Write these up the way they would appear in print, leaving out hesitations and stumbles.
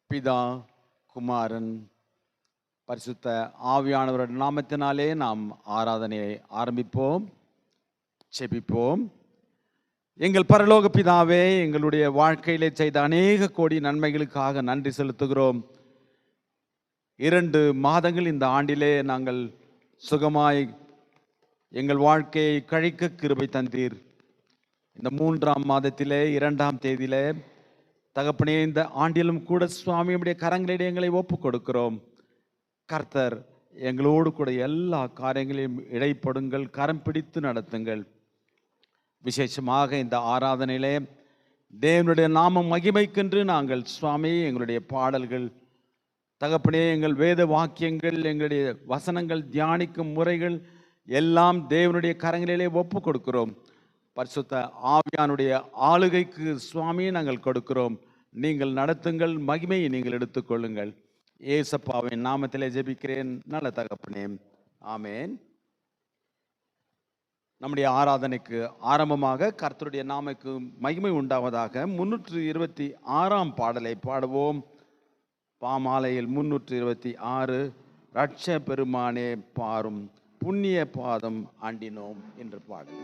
பிதா, குமாரன், பரிசுத்த ஆவியானவருடைய நாமத்தினாலே நாம் ஆராதனையை ஆரம்பிப்போம். செபிப்போம். எங்கள் பரலோக பிதாவே, எங்களுடைய வாழ்க்கையிலே செய்த அநேக கோடி நன்மைகளுக்காக நன்றி செலுத்துகிறோம். 2 மாதங்கள் இந்த ஆண்டிலே நாங்கள் சுகமாய் எங்கள் வாழ்க்கையை கழிக்க கிருபை தந்தீர். இந்த 3ஆம் மாதத்திலே 2ஆம் தேதியிலே தகப்பனே, இந்த ஆண்டிலும் கூட சுவாமியுடைய கரங்களிடையே எங்களை ஒப்பு கொடுக்கிறோம். கர்த்தர் எங்களோடு கூட எல்லா காரியங்களையும் இடைப்படுங்கள், கரம் பிடித்து நடத்துங்கள். விசேஷமாக இந்த ஆராதனையிலே தேவனுடைய நாமம் மகிமைக்கென்று நாங்கள் சுவாமி எங்களுடைய பாடல்கள், தகப்பனே, எங்கள் வேத வாக்கியங்கள், எங்களுடைய வசனங்கள், தியானிக்கும் முறைகள் எல்லாம் தேவனுடைய கரங்களிலே ஒப்பு கொடுக்கிறோம். பரிசுத்த ஆவியானுடைய ஆளுகைக்கு சுவாமி நாங்கள் கொடுக்கிறோம். நீங்கள் நடத்துங்கள், மகிமையை நீங்கள் எடுத்துக்கொள்ளுங்கள். ஏசப்பாவின் நாமத்திலே ஜெபிக்கிறேன் நல்ல தகப்பனே, ஆமேன். நம்முடைய ஆராதனைக்கு ஆரம்பமாக கர்த்தருடைய நாமக்கு மகிமை உண்டாவதாக 326ஆம் பாடலை பாடுவோம். பாமாலையில் 326, ரட்ச பெருமானே பாரும் புண்ணிய பாதம் ஆண்டினோம் என்று பாடல்.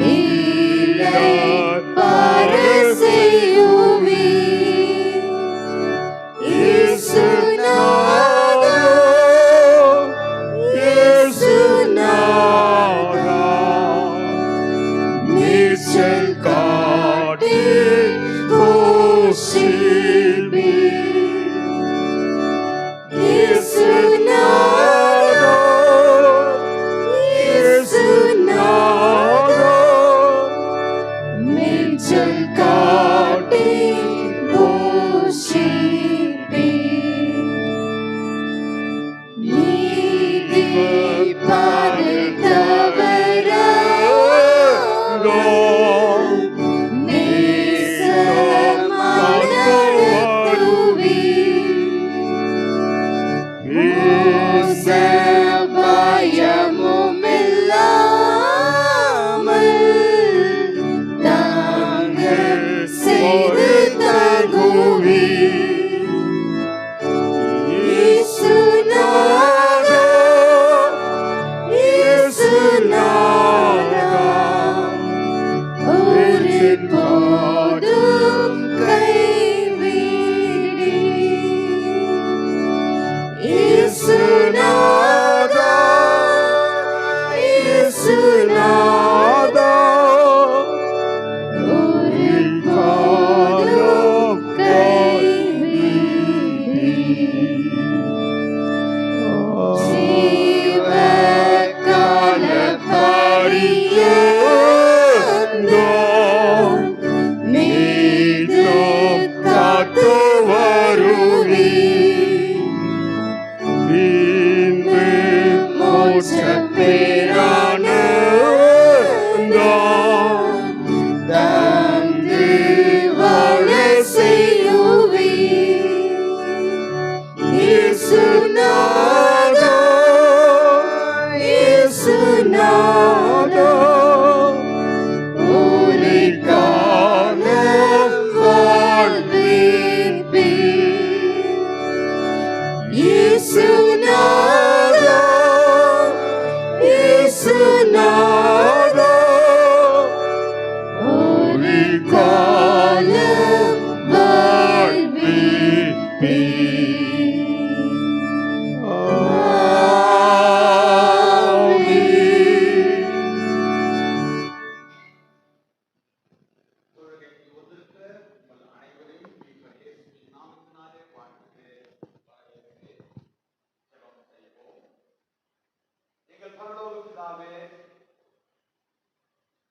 நீ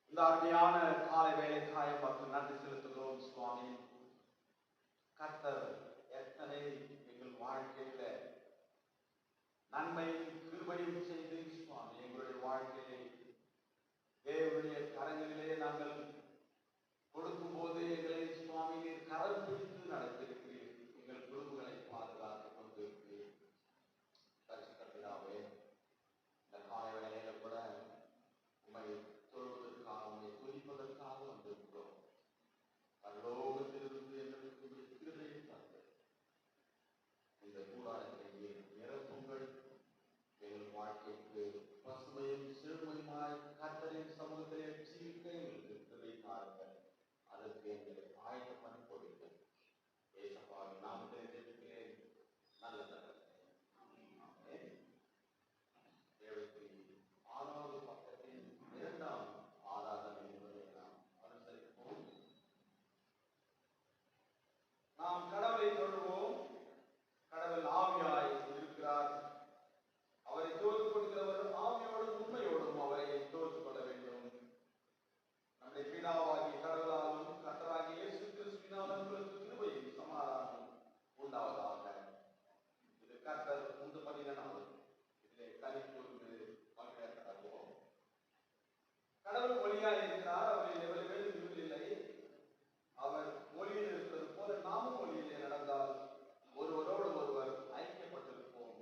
இந்த அருமையான காலை வேலைக்காக மக்கள் நன்றி செலுத்துகிறோம் சுவாமி. கர்த்தர் எத்தனை எங்கள் வாழ்க்கையில நன்மை கிருபையும் செய்து சுவாமி, எங்களுடைய வாழ்க்கையை தேவனுடைய கரங்களிலே நாங்கள் கொடுக்கும் போது எங்களை சுவாமி கரம் பிடித்து நடத்திருக்கிறீர். எங்கள் குடும்பங்களை பாதுகாத்துக் கொண்டிருக்கிறீர். பரிசுத்த பிதாவே, இந்த காலை வேளையில கூட உம்மை தொழுவதற்காக, உம்மை துதிப்பதற்காக வந்திருக்கிறோம். பரலோகத்திலிருந்து எங்களுக்கு கிருபையை தந்து இந்த கூடாரத்தை நிரப்புங்கள். எங்கள் வாழ்க்கைக்கு பசுமையும் செழுமையுமாய் கர்த்தரின் சமூகத்திலே ஜீவிக்க எங்களுக்கு கிருபை தாருங்கள். அதற்கு எங்களை ஆயுதம் பண்ணி கொடுங்கள். ஏசப்பாவின் நாமத்திலே ஜெபிக்கிறேன் நல்ல தகவலே. 76வது பக்கத்தின் 2ஆம் ஆராதனை என்பதை நாம் அனுசரிப்போம். நாம் கடவுளை தொழுவோம். கடவுள் ஆவியாய் இருக்கிறார். அவரை தோற்றுக் கொடுக்கிறவர் ஆவியோடும் உண்மையோடும் அவரை தோற்றுக் கொள்ள வேண்டும். நம்முடைய பிதாவாகிய கடவுளாலும் கர்த்தராகிய இயேசு கிறிஸ்துவினாலும் உங்களுக்கு கிருபையும் சமாதானம் உண்டாவதாக. இது கர்த்தர் உண்டு பண்ணின நாள். இதிலே களி கூர்ந்து மகிழ கடவோம். கடவுள் ஒளியாய் இருக்கிறார். அவரில் எவ்வளவு வேறு இல்லை. அவர் ஒளியில் இருக்கிறது போல நாமும் ஒளியிலே நடந்தால் ஒருவரோடு ஒருவர் ஐக்கியப்பட்டிருப்போம்.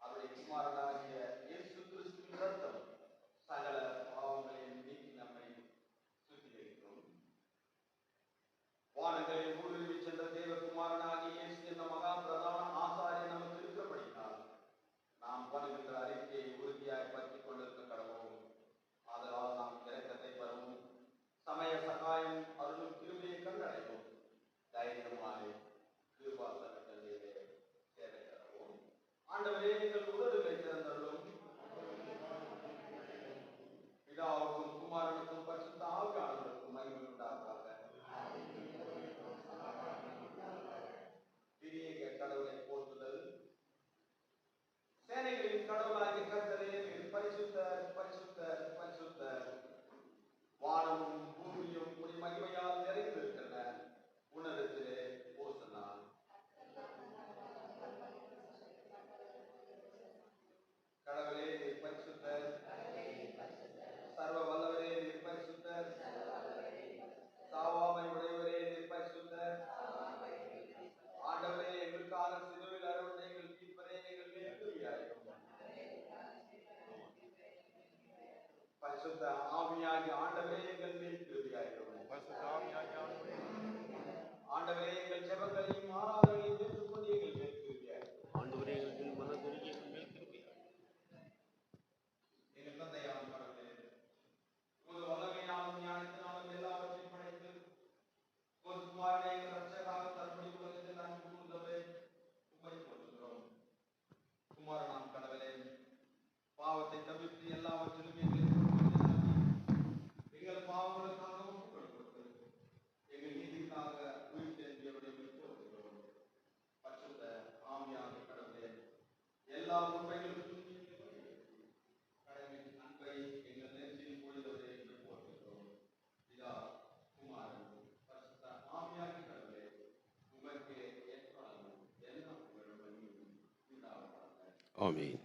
அவருடைய குமாரனாகிய இயேசு கிறிஸ்துவின் ரத்தம் சகல பாவங்களையும் நீக்கி நம்மை சுத்திகரிக்கும். வானங்களில் ஊடுருவி சென்ற தேவகுமாரனாகிய இயேசு என்ற மகா பிரதான ஆசாரியர் நமக்கு இருக்கிறபடினால் நாம் பண்ணுகின்ற அறிக்கையை உறுதியாய் பற்றிக் கொண்டிருக்க கடவோம். ஆதலால் நாம் இரக்கத்தை பெறவும் சமய சகாயம் அருளும் கிருபையை கண்டடைவோம். தைரியமாய் கிருபாசனத்திலே சேவை தரவும். ஆண்டவரே, எங்கள் உதடுகளை திறந்தருளும். பிதாவுக்கும் குமாரனுக்கும் பரிசுத்த ஆவியானவருக்கும் மகிமை உண்டாவதாக. திரியேக கடவுளை போற்றுதல். சேனைகளின் கடவுளாகிய கர்த்தரே, நீர் பரிசுத்தர், பரிசுத்தர், பரிசுத்தர். வானமும் பூமியும் உம்முடைய மகிமையால் நிறைந்திருக்கின்றன. உன்னதத்திலே ஓசன்னா. கடவுளே, நீர் பரிசுத்தர். சர்வ வல்லவரே, நீர் பரிசுத்தர். சாவாமை உடையவரே, நீர் பரிசுத்தர். ஆண்டவரே, எங்களுக்காக சிலுவையில் அறையுண்ட எங்கள் மீட்பரே, எங்கள் மேல் கிருபையாயிரும். பரிசுத்த ஆவியாகிய ஆண்டவரே, எங்கள் மேல் கிருபையாயிரும். ஆண்டவரே, எங்கள் ஜெபங்களையும் ஆராதனைகளையும் ஏற்றுக்கொண்டு எங்கள் மேல் கிருபையாயிரும். ஆண்டவரே, எங்கள் மனதுருகி எங்கள் மேல் கிருபையாயிரும். எங்கள் தந்தையான கடவுளே, உமது வல்லமையினாலும் ஞானத்தினாலும் எல்லாவற்றையும் படைத்து உமது குமாரனை எங்கள் இரட்சகராக தரும்படி உலகத்தில் அன்பு கூர்ந்தவரே, உம்மை போற்றுகிறோம். குமாரனாம் கடவுளே, பாவத்தை தவிர்த்து எல்லாவற்றிலும் எங்களை எங்கள் பாவங்களுக்காக ஒப்புக் கொடுத்து எங்கள் நீதிக்காக உயிர் தேர்ந்தவரை போற்றுகிறோம். ஆமென்.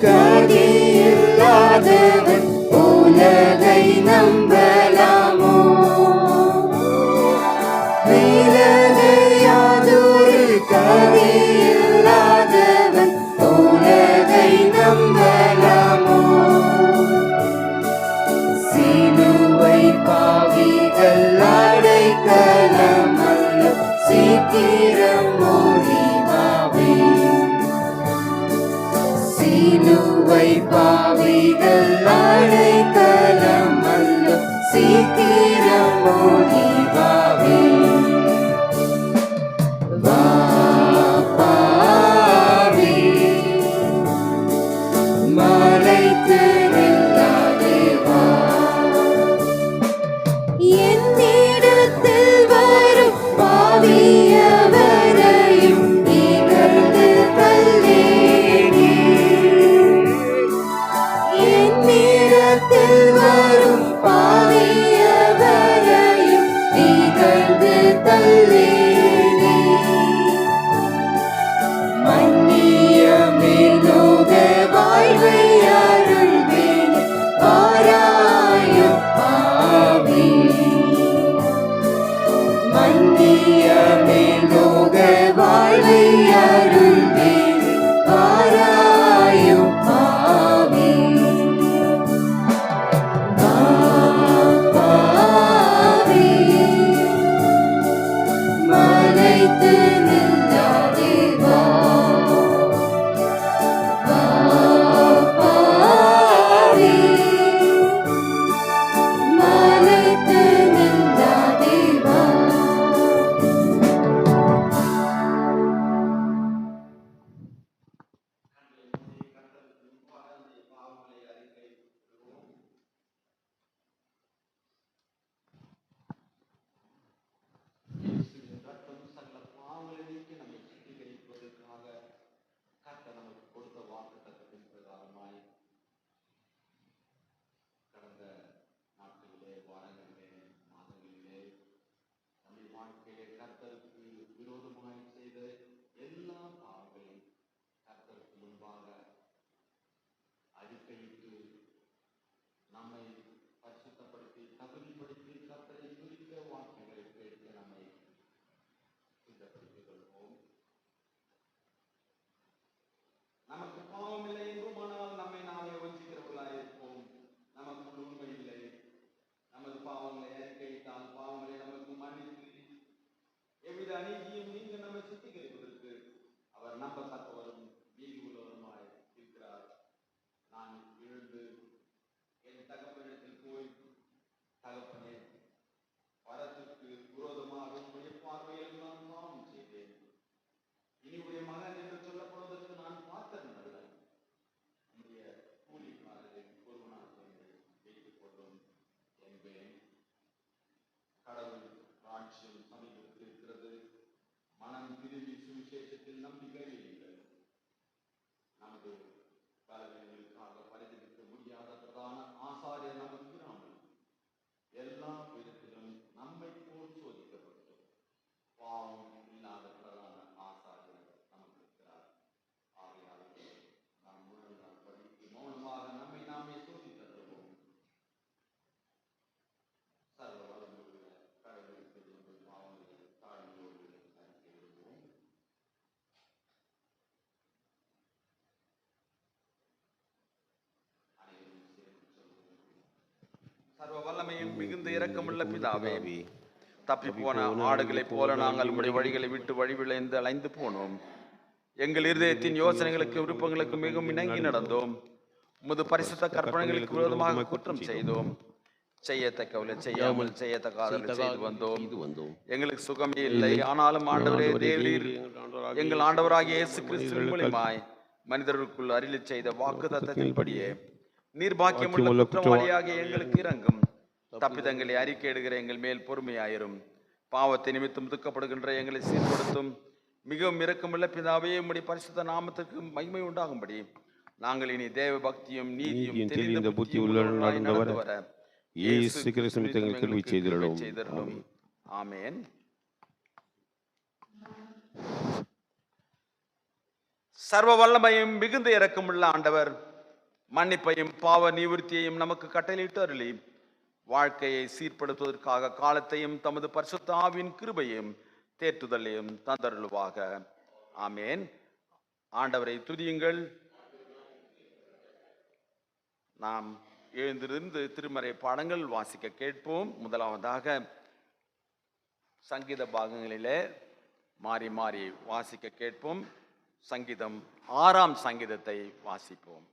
கதியில்லாதவன் உலகை நம்பலாமோ? விலகையாதொரு கதியில்லாதவன் உலகை நம்பலாமோ? சிலுவை பாவிகள் அடைக்கலமல்ல, சீக்கிரம் ஓடிவாவே. சிலுவை பாவிகள் அடைக்கலமல்ல, சீக்கிரம் ஓடிவாவே. வா பாவி, மலைத்து நில்லாதே வா. என்னிடத்தில் வரும் பாவியவரையும் இகழ்ந்து தள்ளேனே. என்னிடத்தில் வரும் பாவியவரையும் இகழ்ந்து தள்ளேனே. மன்னிய மேலோக வாழ்வை அருள்வேன் பாராயோ பாவி. மன்னிய மேலோக வாழ்வை அருள்வேன் பாராயோ பாவி. வா பாவி, மலைத்து நில்லாதே வா. வா பாவி, மலைத்து நில்லாதே வா. இயேசுவின் ரத்தம் சகல பாவங்களை நீக்கி நம்மை சுத்திகரிப்பதற்காக கர்த்தர் நமக்கு கொடுத்த வாக்குத்தத்தத்தின் பிரகாரமாய் கடந்த நாட்களிலே, வாரங்களிலே, மாதங்களிலே நம்முடைய வாழ்க்கையிலே கர்த்தருக்கு விரோதமாய் செய்த எல்லா பாவங்களையும் கர்த்தருக்கு முன்பாக அறிக்கையிட்டு நம்மை பரிசுத்தப்படுத்தி தகுதிப்படுத்தி கர்த்தரை துதிக்க வார்த்தைகளை கேட்டு நம்மை சித்தப்படுத்திக் கொள்வோம். நமக்கு பாவம் இல்லை என்றுமானால் நம்மை நாமே வஞ்சிக்கிறவர்களாய் இருப்போம். நமக்கு உண்மை இல்லை. நமது பாவங்களை அறிக்கையிட்டால் பாவங்களை நமக்கு மன்னித்து எவ்வித அநீதியும் நீங்க நம்மை சுத்திகரிப்பதற்கு அவர் நம்பத்தக்கவரும் நீதி உள்ளவருமாய் இருக்கிறார். நான் எழுந்து என் தகப்பனிடத்தில் போய், தகப்பனே, வரத்துக்கு விரோதமாக உடைய பார்வையில் நான் பாவம் செய்தேன். இனி உடைய மகன் என்று சொல்லப்படுவதற்கு நான் பார்த்தேன் அல்ல. என்னுடைய கூலிக்காரரின் ஒருவனாக என்னை வைத்துக் கொள்ளும் என்பேன். கடவுள் ராஜ்யம் சமீபத்தில் இருக்கிறது. மனம் திரும்பி சுவிசேஷத்தில் நம்பிக்கை வையுங்கள். நமது பலவீனங்களுக்காக பரிதவிக்க முடியாத பிரதான ஆசாரியர் நமக்கு இராமல் எல்லா விதத்திலும் நம்மை போல் சோதிக்கப்பட்டோம். பாவம் இல்லாத பிரதான ஆசாரியர் நமக்கு இருக்கிறார். ஆகையால் நாம் முழங்கால் படித்து மௌனமாக நம்மை நாமே சோதித்தருவோம். சர்வ வல்லமையுள்ள கடவுளுக்கு எங்கள் பாவங்களை தாழ்மையோடு அறிக்கையிடுவோம். அனைவரும் சேர்ந்து சொல்லுவோம். சர்வ வல்லமையும் மிகுந்த இரக்கமுள்ள பிதாவே, தப்பி போன ஆடுகளைப் போல நாங்கள் உம்முடைய வழிகளை விட்டு வழிவிழைந்து அலைந்து போனோம். எங்கள் இருதயத்தின் யோசனைகளுக்கு விருப்பங்களுக்கு மிகவும் இணங்கி நடந்தோம். உமது பரிசுத்த கற்பனைகளுக்கு விரோதமாக குற்றம் செய்தோம். செய்யத்தக்கவளை செய்யாமல் செய்யத்தக்காதவளை செய்து வந்தோம். எங்களுக்கு சுகமே இல்லை. ஆனாலும் ஆண்டவரே தேவரீர் எங்கள் ஆண்டவராகிய இயேசு கிறிஸ்துவின் மூலமாய் மனிதர்களுக்குள் அருளிச் செய்த வாக்கு தத்தத்தின்படியே நீர் பாக்கியமுள்ள குற்றவாளியாகிய எங்களுக்கு இரங்கும். தப்பிதங்களை அறிக்கையிடுகிற எங்கள் மேல் பொறுமையாயிரும். பாவத்தை நிமித்தம் துக்கப்படுகின்ற எங்களை சீர்படுத்தும். மிகவும் இரக்கமுள்ள பிதாவே, உம்முடைய பரிசுத்த நாமத்துக்கு மகிமை உண்டாகும்படி நாங்கள் இனி தேவ பக்தியும் நீதியும் தெளிந்த புத்தி உள்ளவர்களாய் நடந்து வர இயேசு கிறிஸ்து கிருபை செய்திருளும். ஆமென். சர்வ வல்லமையும் மிகுந்த இரக்கமுள்ள ஆண்டவர் மன்னிப்பையும் பாவ நிவிருத்தியையும் நமக்கு கட்டளையிட்டு அருளி வாழ்க்கையை சீர்படுத்துவதற்காக காலத்தையும் தமது பரிசுத்த ஆவியின் கிருபையும் தேற்றுதலையும் தந்தருளுவாக. ஆமேன். ஆண்டவரை துதியுங்கள். நாம் எழுந்திருந்து திருமறை பாடங்கள் வாசிக்க கேட்போம். முதலாவதாக சங்கீத பாகங்களிலே மாறி மாறி வாசிக்க கேட்போம். சங்கீதம் 6ஆம் சங்கீதத்தை வாசிப்போம்.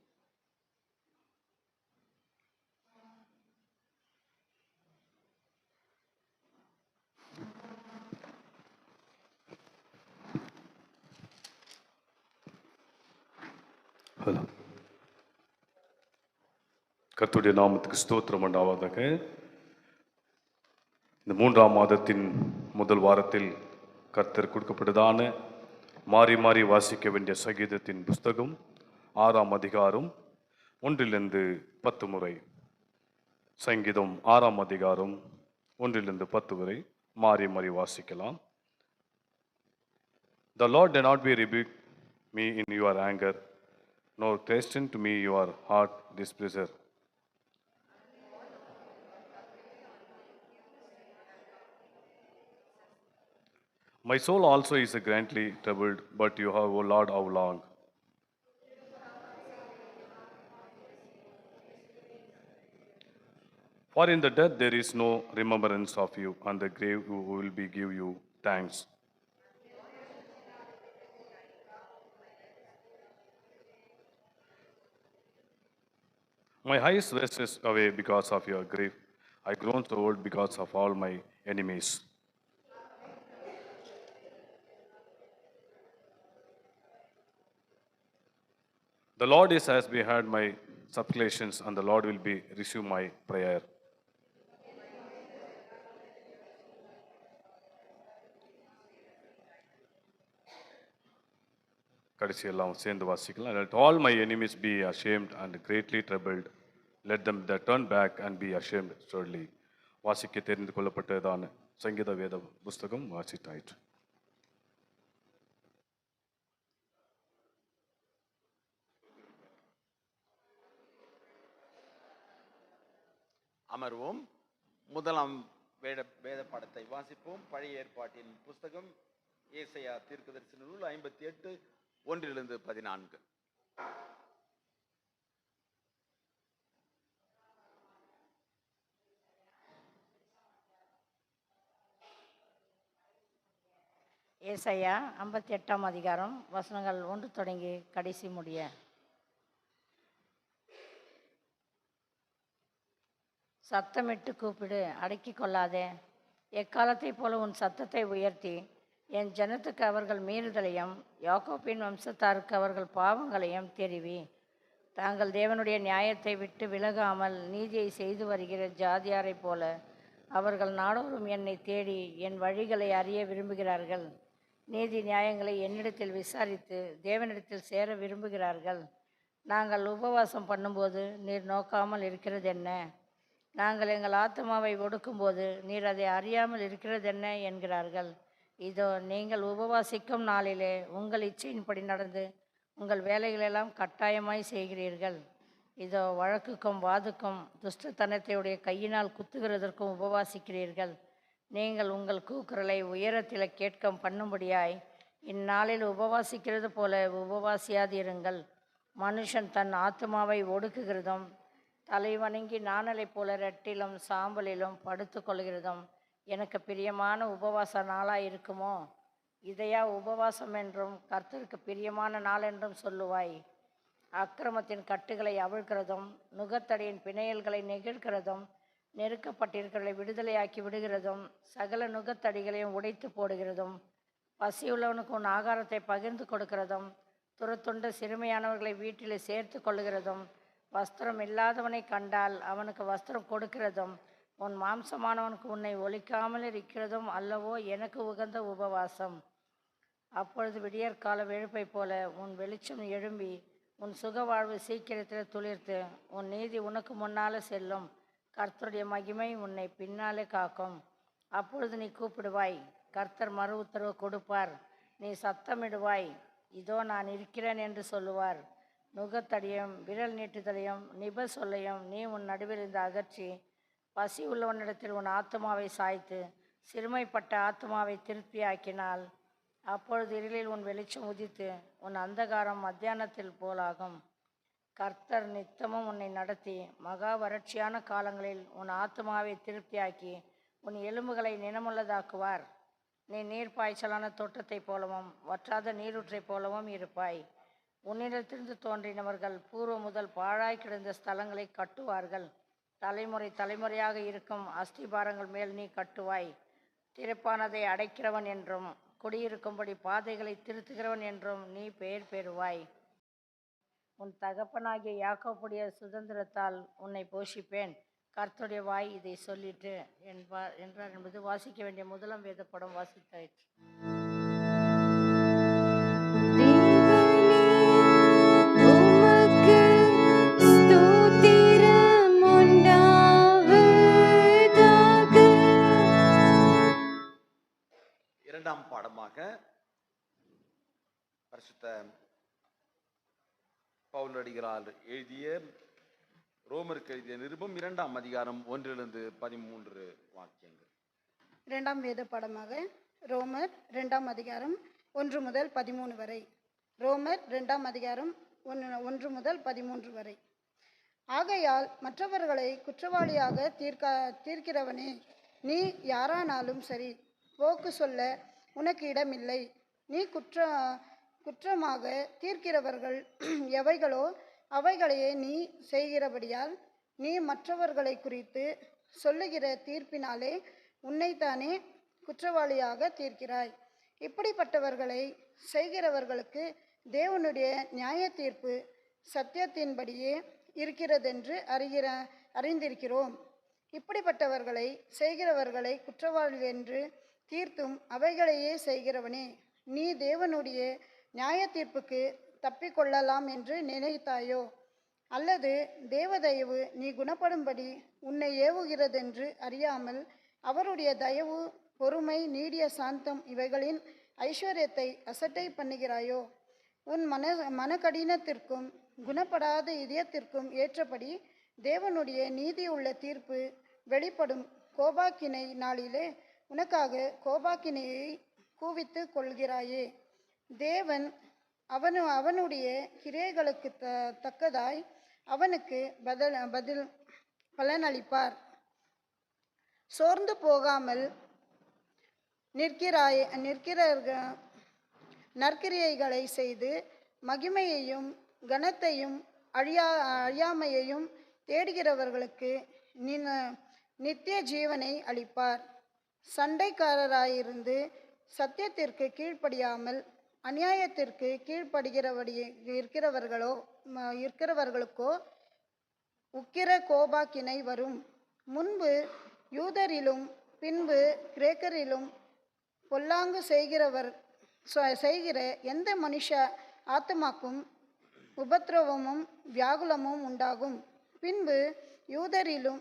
கர்த்தருடைய நாமத்துக்கு ஸ்தோத்திரம் உண்டாவதாக. இந்த 3ஆம் மாதத்தின் முதல் வாரத்தில் கர்த்தர் கொடுக்கப்பட்டதான மாறி மாறி வாசிக்க வேண்டிய சங்கீதத்தின் புஸ்தகம் 6ஆம் அதிகாரம் 1-10 முறை. சங்கீதம் 6ஆம் அதிகாரம் 1-10 வரை மாறி மாறி வாசிக்கலாம். The Lord did not be rebuke me in your anger, nor chasten to me your heart displeasure. My soul also is greatly troubled, but you have, O Lord, how long? For in the death there is no remembrance of you, and the grave will be give you thanks. My eyes wastes away because of your grief. I groan so old because of all my enemies. The Lord has heard my supplications, and the Lord will receive my prayer. கடைசி எல்லாம் சேர்ந்து வாசிக்கலாம். Let all my enemies be ashamed and greatly troubled. Let them that turn back and be ashamed surely. வாசிக்க தெரிந்து கொள்ளப்பட்டதான சங்கீத வேத புஸ்தகம் வாசித்தாயிற்று. அமர்வோம். முதலாம் வேத பாடத்தை வாசிப்போம். பழைய ஏற்பாட்டின் புஸ்தகம் ஏசாயா தீர்க்கதரிசன நூல் 58 1-14. ஏசாயா 58ஆம் அதிகாரம் வசனங்கள் 1 தொடங்கி கடைசி முடிய. சத்தமிட்டு கூப்பிடு, அடக்கி கொள்ளாதே. எக்காலத்தை போல உன் சத்தத்தை உயர்த்தி என் ஜனத்துக்கு அவர்கள் மீறுதலையும் யாக்கோப்பின் வம்சத்தாருக்கு அவர்கள் பாவங்களையும் தெரிவி. தாங்கள் தேவனுடைய நியாயத்தை விட்டு விலகாமல் நீதியை செய்து வருகிற ஜாதியாரை போல அவர்கள் நாடோறும் என்னை தேடி என் வழிகளை அறிய விரும்புகிறார்கள். நீதி நியாயங்களை என்னிடத்தில் விசாரித்து தேவனிடத்தில் சேர விரும்புகிறார்கள். நாங்கள் உபவாசம் பண்ணும்போது நீர் நோக்காமல் இருக்கிறது என்ன? நாங்கள் எங்கள் ஆத்மாவை ஒடுக்கும்போது நீர் அதை அறியாமல் இருக்கிறது என்ன என்கிறார்கள். இதோ நீங்கள் உபவாசிக்கும் நாளிலே உங்கள் இச்சையின்படி நடந்து உங்கள் வேலைகளெல்லாம் கட்டாயமாய் செய்கிறீர்கள். இதோ வழக்குக்கும் வாதுக்கும் துஷ்டத்தனத்தையுடைய கையினால் குத்துகிறதற்கும் உபவாசிக்கிறீர்கள். நீங்கள் உங்கள் கூக்குரலை உயரத்தில் கேட்க பண்ணும்படியாய் இந்நாளில் உபவாசிக்கிறது போல உபவாசியாதிருங்கள். மனுஷன் தன் ஆத்மாவை ஒடுக்குகிறதும் தலைவணங்கி நாணலை போல ரெட்டிலும் சாம்பலிலும் படுத்து கொள்கிறதும் எனக்கு பிரியமான உபவாச நாளாக இருக்குமோ? இதையா உபவாசம் என்றும் கர்த்தருக்கு பிரியமான நாள் என்றும் சொல்லுவாய்? அக்கிரமத்தின் கட்டுகளை அவிழ்க்கிறதும் நுகத்தடியின் பிணையல்களை நெகிழ்கிறதும் நெருக்கப்பட்டிருக்கிறதை விடுதலையாக்கி விடுகிறதும் சகல நுகத்தடிகளையும் உடைத்து போடுகிறதும் பசியுள்ளவனுக்கு உன் ஆகாரத்தை பகிர்ந்து கொடுக்கிறதும் துரத்துண்ட சிறுமையானவர்களை வீட்டிலே சேர்த்து கொள்ளுகிறதும் வஸ்திரம் இல்லாதவனை கண்டால் அவனுக்கு வஸ்திரம் கொடுக்கிறதும் உன் மாம்சமானவனுக்கு உன்னை ஒழிக்காமல் இருக்கிறதும் அல்லவோ எனக்கு உகந்த உபவாசம். அப்பொழுது விடியற்கால வெளுப்பை போல உன் வெளிச்சம் எழும்பி உன் சுக வாழ்வு சீக்கிரத்தில் துளிர்த்து உன் நீதி உனக்கு முன்னால் செல்லும். கர்த்தருடைய மகிமை உன்னை பின்னாலே காக்கும். அப்பொழுது நீ கூப்பிடுவாய், கர்த்தர் மறு உத்தரவு கொடுப்பார். நீ சத்தமிடுவாய், இதோ நான் இருக்கிறேன் என்று சொல்லுவார். நுகத்தடியும் விரல் நீட்டுதலையும் நிப சொல்லையும் நீ உன் நடுவிலிருந்து அகற்றி, பசி உள்ளவனிடத்தில் உன் ஆத்துமாவை சாய்த்து சிறுமைப்பட்ட ஆத்துமாவை திருப்தியாக்கினால், அப்பொழுது இருளில் உன் வெளிச்சம் உதித்து உன் அந்தகாரம் மத்தியானத்தில் போலாகும். கர்த்தர் நித்தமும் உன்னை நடத்தி மகா வறட்சியான காலங்களில் உன் ஆத்துமாவை திருப்தியாக்கி உன் எலும்புகளை நினமுள்ளதாக்குவார். நீ நீர்ப்பாய்ச்சலான தோட்டத்தைப் போலவும் வற்றாத நீரூற்றைப் போலவும் இருப்பாய். உன்னிடத்திலிருந்து தோன்றினவர்கள் பூர்வ முதல் பாழாய் கிடந்த ஸ்தலங்களை கட்டுவார்கள். தலைமுறை தலைமுறையாக இருக்கும் அஸ்திபாரங்கள் மேல் நீ கட்டுவாய். திறப்பானதை அடைக்கிறவன் என்றும் குடியிருக்கும்படி பாதைகளை திருத்துகிறவன் என்றும் நீ பெயர் பெறுவாய். உன் தகப்பனாகிய யாக்கோப்புடைய சுதந்திரத்தால் உன்னை போஷிப்பேன். கர்த்தருடைய வாய் இதை சொல்லிட்டு என்றார் என்பது வாசிக்க வேண்டிய முதலாம் வேதப்படம் வாசித்தாயிற்று. உமக்கு ஸ்தோத்திரம் உண்டாவதாக. இரண்டாம் பாடமாக பரிசுத்த பவுலடிகளார் எழுதிய ரோமருக்கு எழுதிய நிருபம் 2ஆம் அதிகாரம் 1-13 வாக்கியங்கள். இரண்டாம் வேத பாடமாக ரோமர் 2ஆம் அதிகாரம் 1 முதல் 13 வரை. ரோமர் 2ஆம் அதிகாரம் 1 முதல் 13 வரை. ஆகையால் மற்றவர்களை குற்றவாளியாக தீர்க்கிறவனே, நீ யாரானாலும் சரி, போக்கு சொல்ல உனக்கு இடமில்லை. நீ குற்றமாக தீர்க்கிறவர்கள் எவைகளோ அவைகளையே நீ செய்கிறபடியால் நீ மற்றவர்களை குறித்து சொல்லுகிற தீர்ப்பினாலே உன்னைத்தானே குற்றவாளியாக தீர்க்கிறாய். இப்படிப்பட்டவர்களை செய்கிறவர்களுக்கு தேவனுடைய நியாய தீர்ப்பு சத்தியத்தின்படியே இருக்கிறதென்று அறிந்திருக்கிறோம். இப்படிப்பட்டவர்களை செய்கிறவர்களை குற்றவாளி என்று தீர்த்தும் அவைகளையே செய்கிறவனே, நீ தேவனுடைய நியாய தீர்ப்புக்கு தப்பிக்கொள்ளலாம் என்று நினைத்தாயோ? அல்லது தேவதயவு நீ குணப்படும்படி உன்னை ஏவுகிறதென்று அறியாமல் அவருடைய தயவு, பொறுமை, நீடிய சாந்தம் இவைகளின் ஐஸ்வர்யத்தை அசட்டை பண்ணுகிறாயோ? உன் மனக்கடினத்திற்கும் குணப்படாத இதயத்திற்கும் ஏற்றபடி தேவனுடைய நீதியுள்ள தீர்ப்பு வெளிப்படும் கோபாக்கினை நாளிலே உனக்காக கோபாக்கினையை கூவித்து கொள்கிறாயே. தேவன் அவனுடைய கிரியைகளுக்கு தக்கதாய் அவனுக்கு பதில் பலனளிப்பார். சோர்ந்து போகாமல் நற்கிரியைகளை செய்து மகிமையையும் கனத்தையும் அழியாமையையும் தேடுகிறவர்களுக்கு நித்திய ஜீவனை அளிப்பார். சண்டைக்காரராயிருந்து சத்தியத்திற்கு கீழ்ப்படியாமல் அநியாயத்திற்கு இருக்கிறவர்களுக்கோ உக்கிர கோபாக்கினை வரும். முன்பு யூதரிலும் பின்பு கிரேக்கரிலும் பொல்லாங்கு செய்கிற எந்த மனுஷ ஆத்மாக்கும் உபத்திரவமும் வியாகுலமும் உண்டாகும். முன்பு யூதரிலும்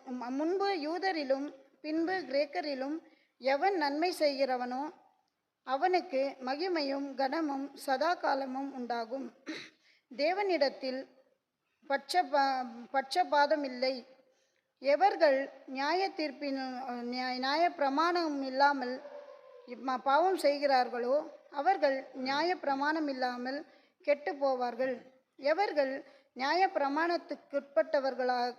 பின்பு கிரேக்கரிலும் எவன் நன்மை செய்கிறவனோ அவனுக்கு மகிமையும் கனமும் சதா காலமும் உண்டாகும். தேவனிடத்தில் பட்சபாதம் இல்லை. எவர்கள் நியாய பிரமாணம் இல்லாமல் பாவம் செய்கிறார்களோ அவர்கள் நியாய பிரமாணம் இல்லாமல் கெட்டு போவார்கள். எவர்கள் நியாய பிரமாணத்துக்குட்பட்டவர்களாக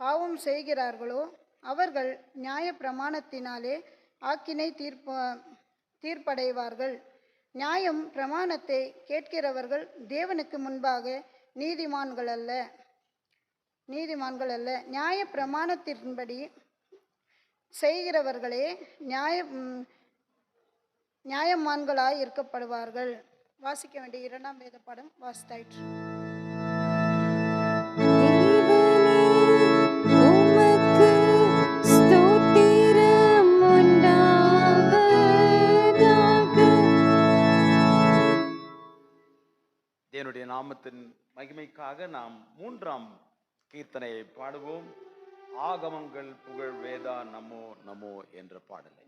பாவம் செய்கிறார்களோ அவர்கள் நியாய பிரமாணத்தினாலே ஆக்கினை தீர்ப்படைவார்கள். நியாயம் பிரமாணத்தை கேட்கிறவர்கள் தேவனுக்கு முன்பாக நீதிமான்கள் அல்ல. நியாய பிரமாணத்தின்படி செய்கிறவர்களே நியாயமான்களாய் இருக்கப்படுவார்கள். வாசிக்க வேண்டிய 2ஆம் வேத பாடம் வாசித்தாயிற்று. தேவனுடைய நாமத்தின் மகிமைக்காக நாம் 3ஆம் கீர்த்தனையை பாடுவோம். ஆகமங்கள் புகழ் வேதா நமோ நமோ என்ற பாடலை.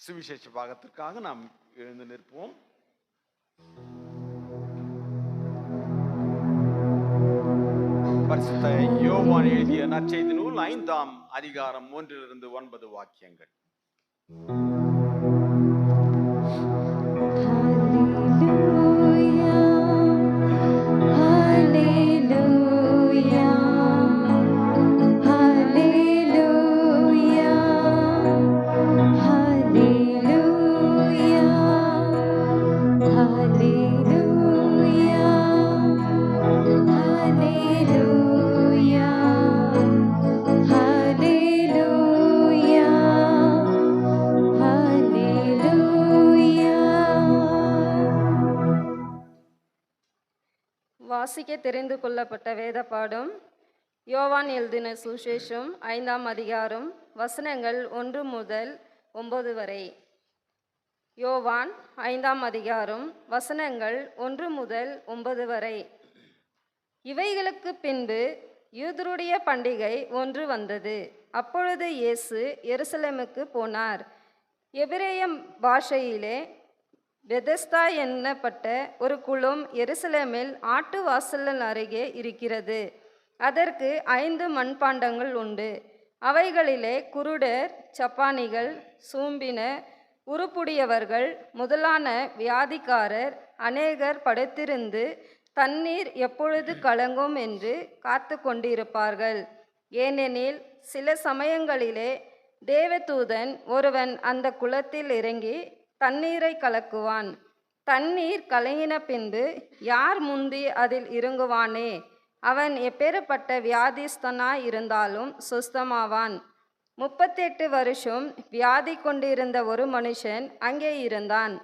சுவிசேஷ பாகத்திற்காக நாம் எழுந்து நிற்போம். பரிசுத்த யோவான் எழுதிய நற்செய்தி நூல் 5ஆம் அதிகாரம் 1 to 9 வாக்கியங்கள். வாசிக்க தெரிந்து கொள்ளப்பட்ட வேத பாடம் யோவான் எழுதின சுவிசேஷம் 5ஆம் அதிகாரம் வசனங்கள் 1 முதல் 9 வரை. யோவான் 5ஆம் அதிகாரம் வசனங்கள் 1 முதல் 9 வரை. இவைகளுக்கு பின்பு யூதருடைய பண்டிகை ஒன்று வந்தது. அப்பொழுது இயேசு எருசலேமுக்கு போனார். எபிரேய பாஷையிலே பெதஸ்தா என்னப்பட்ட ஒரு குளம் எருசலேமில் ஆட்டு வாசல் அருகே இருக்கிறது. அதற்கு 5 மண்பாண்டங்கள் உண்டு. அவைகளிலே குருடர், சப்பானிகள், சூம்பினர், உருப்புடையவர்கள் முதலான வியாதிக்காரர் அநேகர் படுத்திருந்து தண்ணீர் எப்பொழுது கலங்கும் என்று காத்து கொண்டிருப்பார்கள். ஏனெனில் சில சமயங்களிலே தேவதூதன் ஒருவன் அந்த குளத்தில் இறங்கி தண்ணீரை கலக்குவான். தண்ணீர் கலங்கின பின்பு யார் முந்தி அதில் இறங்குவானே அவன் எப்பேற்பட்ட வியாதிஸ்தனாய் இருந்தாலும் சுஸ்தமாவான். 38 வருஷம் வியாதி கொண்டிருந்த ஒரு மனுஷன் அங்கே இருந்தான்.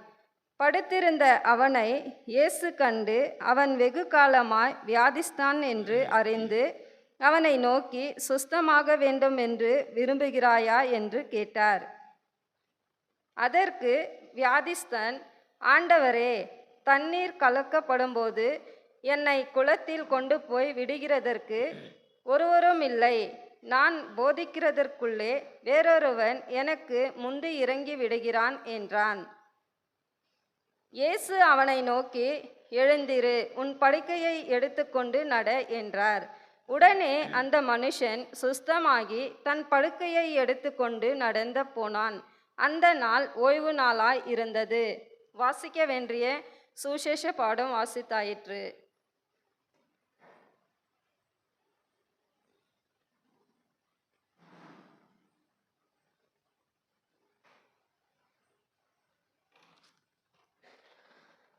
படுத்திருந்த அவனை இயேசு கண்டு அவன் வெகு காலமாய் வியாதிஸ்தான் என்று அறிந்து அவனை நோக்கி, சுஸ்தமாக வேண்டும் என்று விரும்புகிறாயா என்று கேட்டார். அதற்கு வியாதிஸ்தன், ஆண்டவரே, தண்ணீர் கலக்கப்படும்போது என்னை குளத்தில் கொண்டு போய் விடுகிறதற்கு ஒருவரும் இல்லை. நான் போதிக்கிறதற்குள்ளே வேறொருவன் எனக்கு முந்தி இறங்கி விடுகிறான் என்றான். இயேசு அவனை நோக்கி, எழுந்திரு, உன் படுக்கையை எடுத்துக்கொண்டு நட என்றார். உடனே அந்த மனுஷன் சுஸ்தமாகி தன் படுக்கையை எடுத்துக்கொண்டு நடந்து போனான். அந்த நாள் ஓய்வு நாளாய் இருந்தது. வாசிக்க வேண்டிய சுவிசேஷ பாடம் வாசித்தாயிற்று.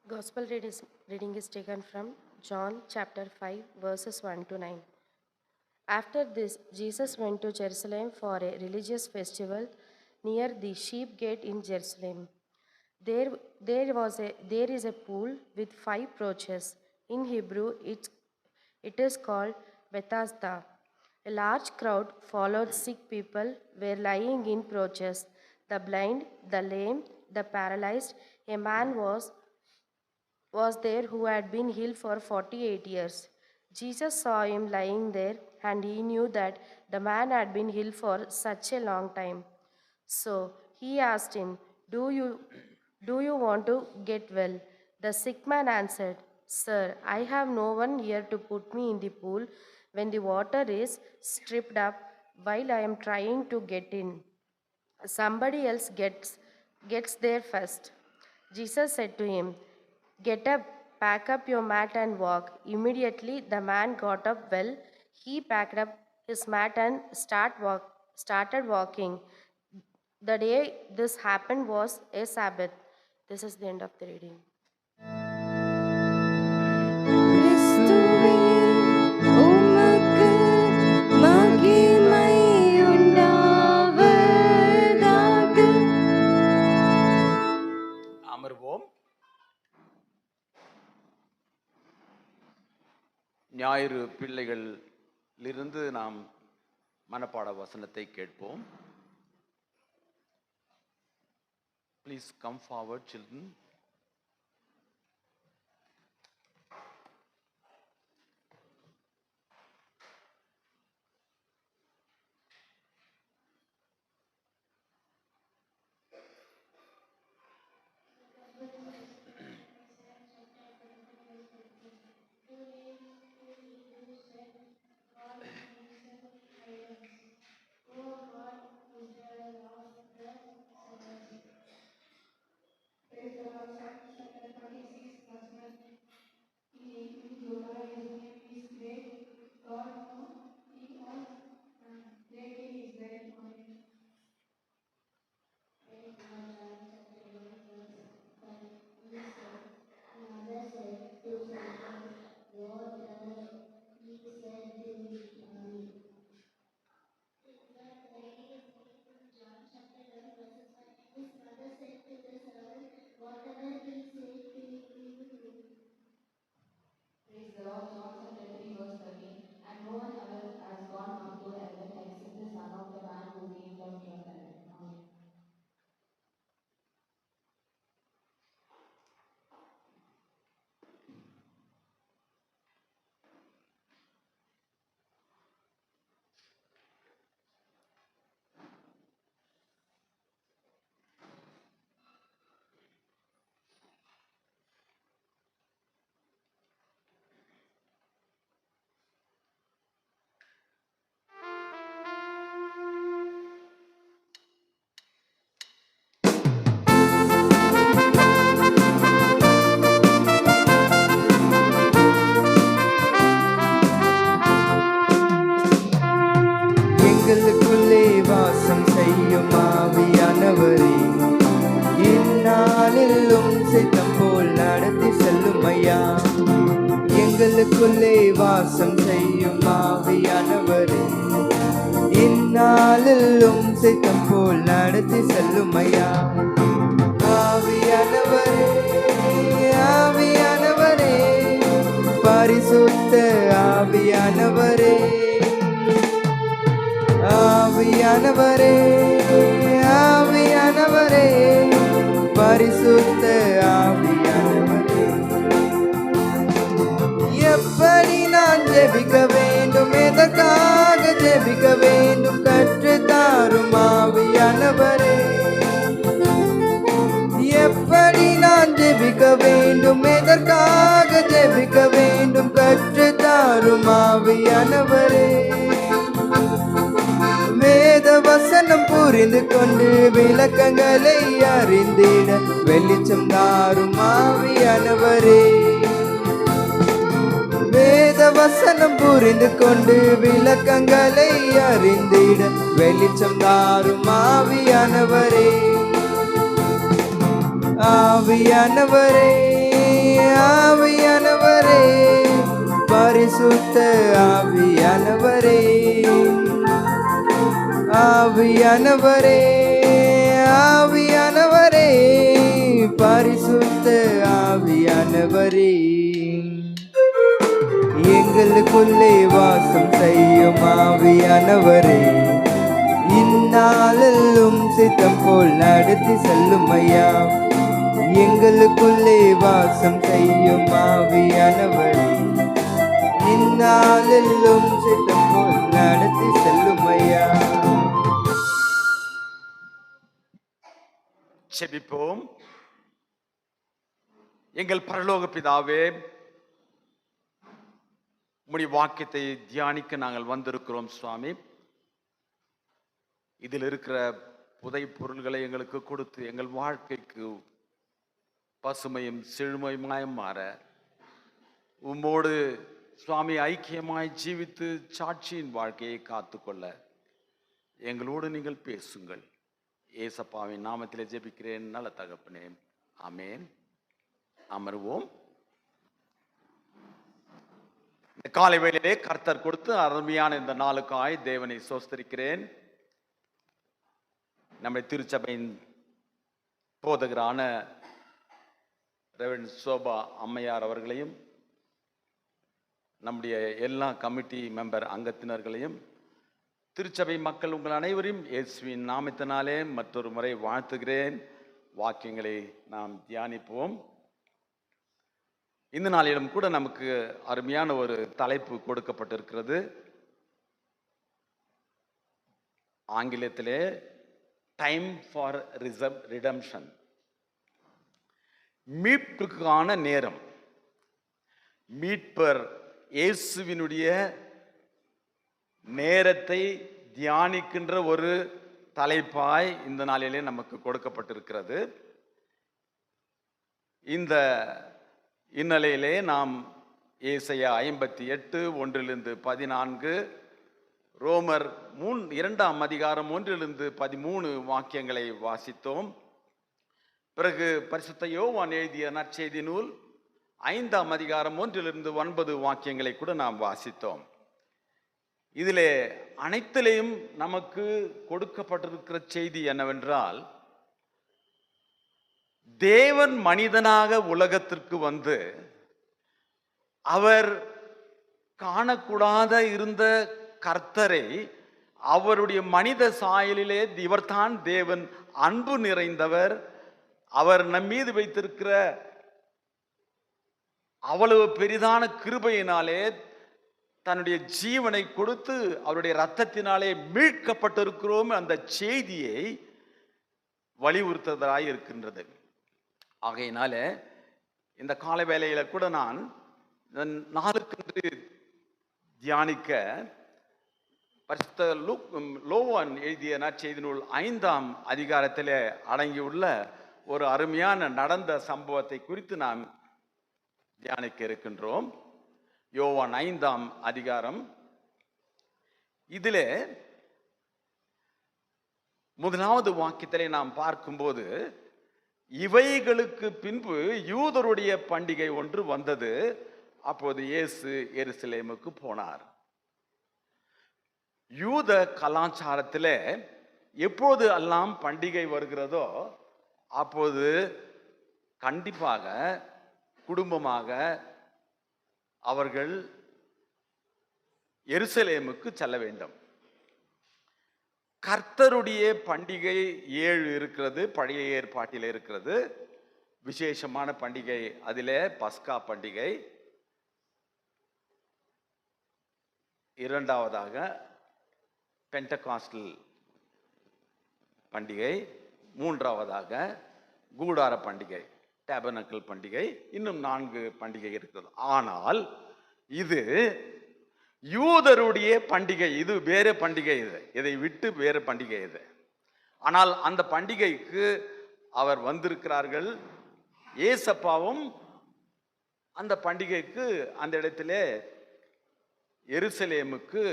Gospel reading is taken from John chapter 5 verses 1 to 9. After this, Jesus went to Jerusalem for a religious festival near the sheep gate in Jerusalem. There is a pool with 5 porches. In Hebrew, it is called Bethesda. A large crowd followed. Sick people were lying in porches. The blind, the lame, the paralyzed. A man was there who had been healed for 48 years. Jesus saw him lying there, and he knew that the man had been healed for such a long time. So he asked him, Do you want to get well? The sick man answered, Sir, I have no one here to put me in the pool when the water is stripped up while I am trying to get in. Somebody else gets there first. Jesus said to him, Get up, pack up your mat and walk. Immediately the man got up well. He packed up his mat and started walking. The day this happened was a Sabbath. This is the end of the reading. கிறிஸ்துவே உமக்கு மகிமை உண்டாவதாக. அமர்வோம். ஞாயிறு பிள்ளைகளிலிருந்து நாம் மனப்பாட வசனத்தை கேட்போம். Please come forward, children. எங்களுக்குள்ளே வாசம் செய்யும் ஆவியானவரே, இந்நாளிலும் சித்தம் போல் நடத்தி செல்லும் ஐயா. எங்களுக்குள்ளே வாசம் செய்யும் ஆவியானவரே, இந்நாளிலும் சித்தம் போல் நடத்தி செல்லும் ஐயா. ஆவியானவரே, ஆவியானவரே, பரிசுத்த ஆவியானவரே, ஆவியானவரே, ஆவியானவரே, பரிசுத்த ஆவியானவரே. எப்படி நான் ஜெபிக்க வேண்டும், எதற்காக ஜெபிக்க வேண்டும், கற்றுத்தாரும் ஆவியானவரே. எப்படி நான் ஜெபிக்க வேண்டும், எதற்காக ஜெபிக்க வேண்டும், கற்றுத்தாரும் ஆவியானவரே. வேத வசனம் புரிந்து கொண்டு விளக்கங்களை அறிந்திட வெளிச்சம் தாரும் ஆவியானவரே. வேத வசனம் புரிந்து கொண்டு விளக்கங்களை அறிந்திட வெளிச்சம் தாரும் ஆவியானவரே. ஆவியானவரே, ஆவியானவரே, பரிசுத்த ஆவியானவரே, ஆவியானவரே, ஆவியானவரே, பரிசுத்த ஆவியானவரே. எங்களுக்குள்ளே வாசம் செய்யும் ஆவியானவரே, இந்நாளிலும் சித்தம் போல் நடத்தி செல்லும் ஐயா. எங்களுக்குள்ளே வாசம் செய்யும் ஆவியானவரே, இந்நாளிலும் சித்தம் போல் நடத்தி செல்லும் ஐயா. செபிப்போம். எங்கள் பரலோக பிதாவே, உம்முடைய வாக்கியத்தை தியானிக்க நாங்கள் வந்திருக்கிறோம் சுவாமி. இதில் இருக்கிற புதை பொருள்களை எங்களுக்கு கொடுத்து எங்கள் வாழ்க்கைக்கு பசுமையும் செழுமையுமாய் மாற உம்மோடு சுவாமி ஐக்கியமாய் ஜீவித்து சாட்சியின் வாழ்க்கையை காத்துக்கொள்ள எங்களோடு நீங்கள் பேசுங்கள். ஏசப்பாவின் நாமத்திலே ஜெபிக்கிறேன் நல்ல தகப்பனே, ஆமேன். அமர்வோம். இந்த காலை வேளையிலே கர்த்தர் கொடுத்து அருமையான இந்த நாளுக்காய் தேவனை சோஸ்தரிக்கிறேன். நம்முடைய திருச்சபையின் போதகரான ரெவரண்ட் சோபா அம்மையார் அவர்களையும் நம்முடைய எல்லா கமிட்டி மெம்பர் அங்கத்தினர்களையும் திருச்சபை மக்கள் உங்கள் அனைவரையும் இயேசுவின் நாமத்தினாலே மற்றொரு முறை வாழ்த்துகிறேன். வாக்கியங்களை நாம் தியானிப்போம். இந்த நாளிலும் கூட நமக்கு அருமையான ஒரு தலைப்பு கொடுக்கப்பட்டிருக்கிறது. ஆங்கிலத்திலே டைம் ஃபார் ரிடம்ஷன், மீட்புக்கான நேரம். மீட்பர் இயேசுவினுடைய நேரத்தை தியானிக்கின்ற ஒரு தலைப்பாய் இந்த நாளிலே நமக்கு கொடுக்கப்பட்டிருக்கிறது. இந்த இந்நிலையிலே நாம் ஏசாயா 58 1-14, ரோமர் 2 அதிகாரம் 1-13 வாக்கியங்களை வாசித்தோம். பிறகு பரிசுத்த யோவான் எழுதிய நற்செய்தி நூல் 5 அதிகாரம் 1-9 வாக்கியங்களை கூட நாம் வாசித்தோம். இதிலே அனைத்திலையும் நமக்கு கொடுக்கப்பட்டிருக்கிற செய்தி என்னவென்றால், தேவன் மனிதனாக உலகத்திற்கு வந்து அவர் காணக்கூடாத இருந்த கர்த்தரை அவருடைய மனித சாயலிலே, இவர்தான் தேவன், அன்பு நிறைந்தவர், அவர் நம் மீது வைத்திருக்கிற அவ்வளவு பெரிதான கிருபையினாலே தன்னுடைய ஜீவனை கொடுத்து அவருடைய இரத்தத்தினாலே மீட்கப்பட்டிருக்கிறோம், அந்த செய்தியை வலியுறுத்துவதாய் இருக்கின்றது. ஆகையினால இந்த கால வேளையில கூட நான் நாளுக்கென்று தியானிக்க பரிசுத்த யோவான் எழுதிய நற்செய்தி நூல் 5 அதிகாரத்திலே அடங்கியுள்ள ஒரு அருமையான நடந்த சம்பவத்தை குறித்து நாம் தியானிக்க இருக்கின்றோம். யோவான் 5 அதிகாரம். இதிலே முதலாவது வாக்கியத்திலே நாம் பார்க்கும்போது, இவைகளுக்கு பின்பு யூதருடைய பண்டிகை ஒன்று வந்தது. அப்போது இயேசு எருசலேமுக்கு போனார். யூத கலாச்சாரத்தில் எப்போது எல்லாம் பண்டிகை வருகிறதோ அப்போது கண்டிப்பாக குடும்பமாக அவர்கள் எருசலேமுக்கு செல்ல வேண்டும். கர்த்தருடைய பண்டிகை 7 இருக்கிறது, பழைய ஏற்பாட்டில் இருக்கிறது. விசேஷமான பண்டிகை அதிலே பஸ்கா பண்டிகை, இரண்டாவதாக பெண்டகாஸ்டல் பண்டிகை, மூன்றாவதாக கூடார பண்டிகை டேபர்னக்கிள் பண்டிகை, இன்னும் 4 பண்டிகை இருக்கிறது. ஆனால் இது யூதருடைய பண்டிகை, இது வேறு பண்டிகை, இதை விட்டு வேறு பண்டிகை இது. ஆனால் அந்த பண்டிகைக்கு அவர் வந்திருக்கிறார்கள். ஏசப்பாவும் அந்த பண்டிகைக்கு அந்த இடத்திலே எருசலேமுக்கு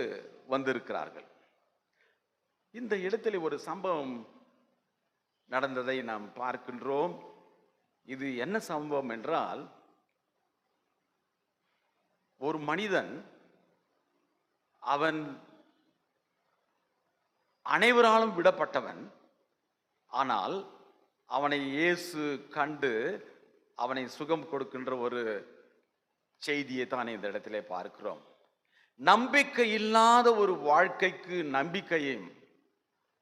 வந்திருக்கிறார்கள். இந்த இடத்துல ஒரு சம்பவம் நடந்ததை நாம் பார்க்கின்றோம். இது என்ன சம்பவம் என்றால், ஒரு மனிதன் அவன் அனைவராலும் விடப்பட்டவன். ஆனால் அவனை இயேசு கண்டு அவனை சுகம் கொடுக்கின்ற ஒரு செய்தியை தான் இந்த இடத்திலே பார்க்கிறோம். நம்பிக்கை இல்லாத ஒரு வாழ்க்கைக்கு நம்பிக்கையும்,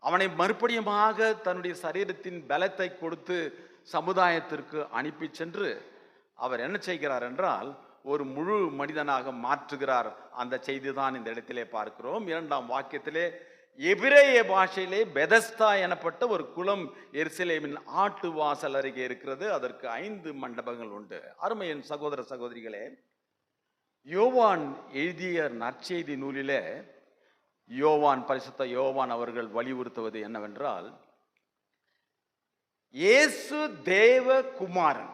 அவனை மறுபடியுமாக தன்னுடைய சரீரத்தின் பலத்தை கொடுத்து சமுதாயத்திற்கு அனுப்பி சென்று அவர் என்ன செய்கிறார் என்றால் ஒரு முழு மனிதனாக மாற்றுகிறார். அந்த செய்தி தான் இந்த இடத்திலே பார்க்கிறோம். 2ஆம் வாக்கியத்திலே எபிரேய பாஷையிலே பெதஸ்தா எனப்பட்ட ஒரு குளம் எருசலேமின் ஆட்டு வாசல் அருகே இருக்கிறது. அதற்கு 5 மண்டபங்கள் உண்டு. அருமையின் சகோதர சகோதரிகளே, யோவான் எழுதிய நற்செய்தி நூலிலே பரிசுத்த யோவான் அவர்கள் வலியுறுத்துவது என்னவென்றால், இயேசு தேவ குமாரன்.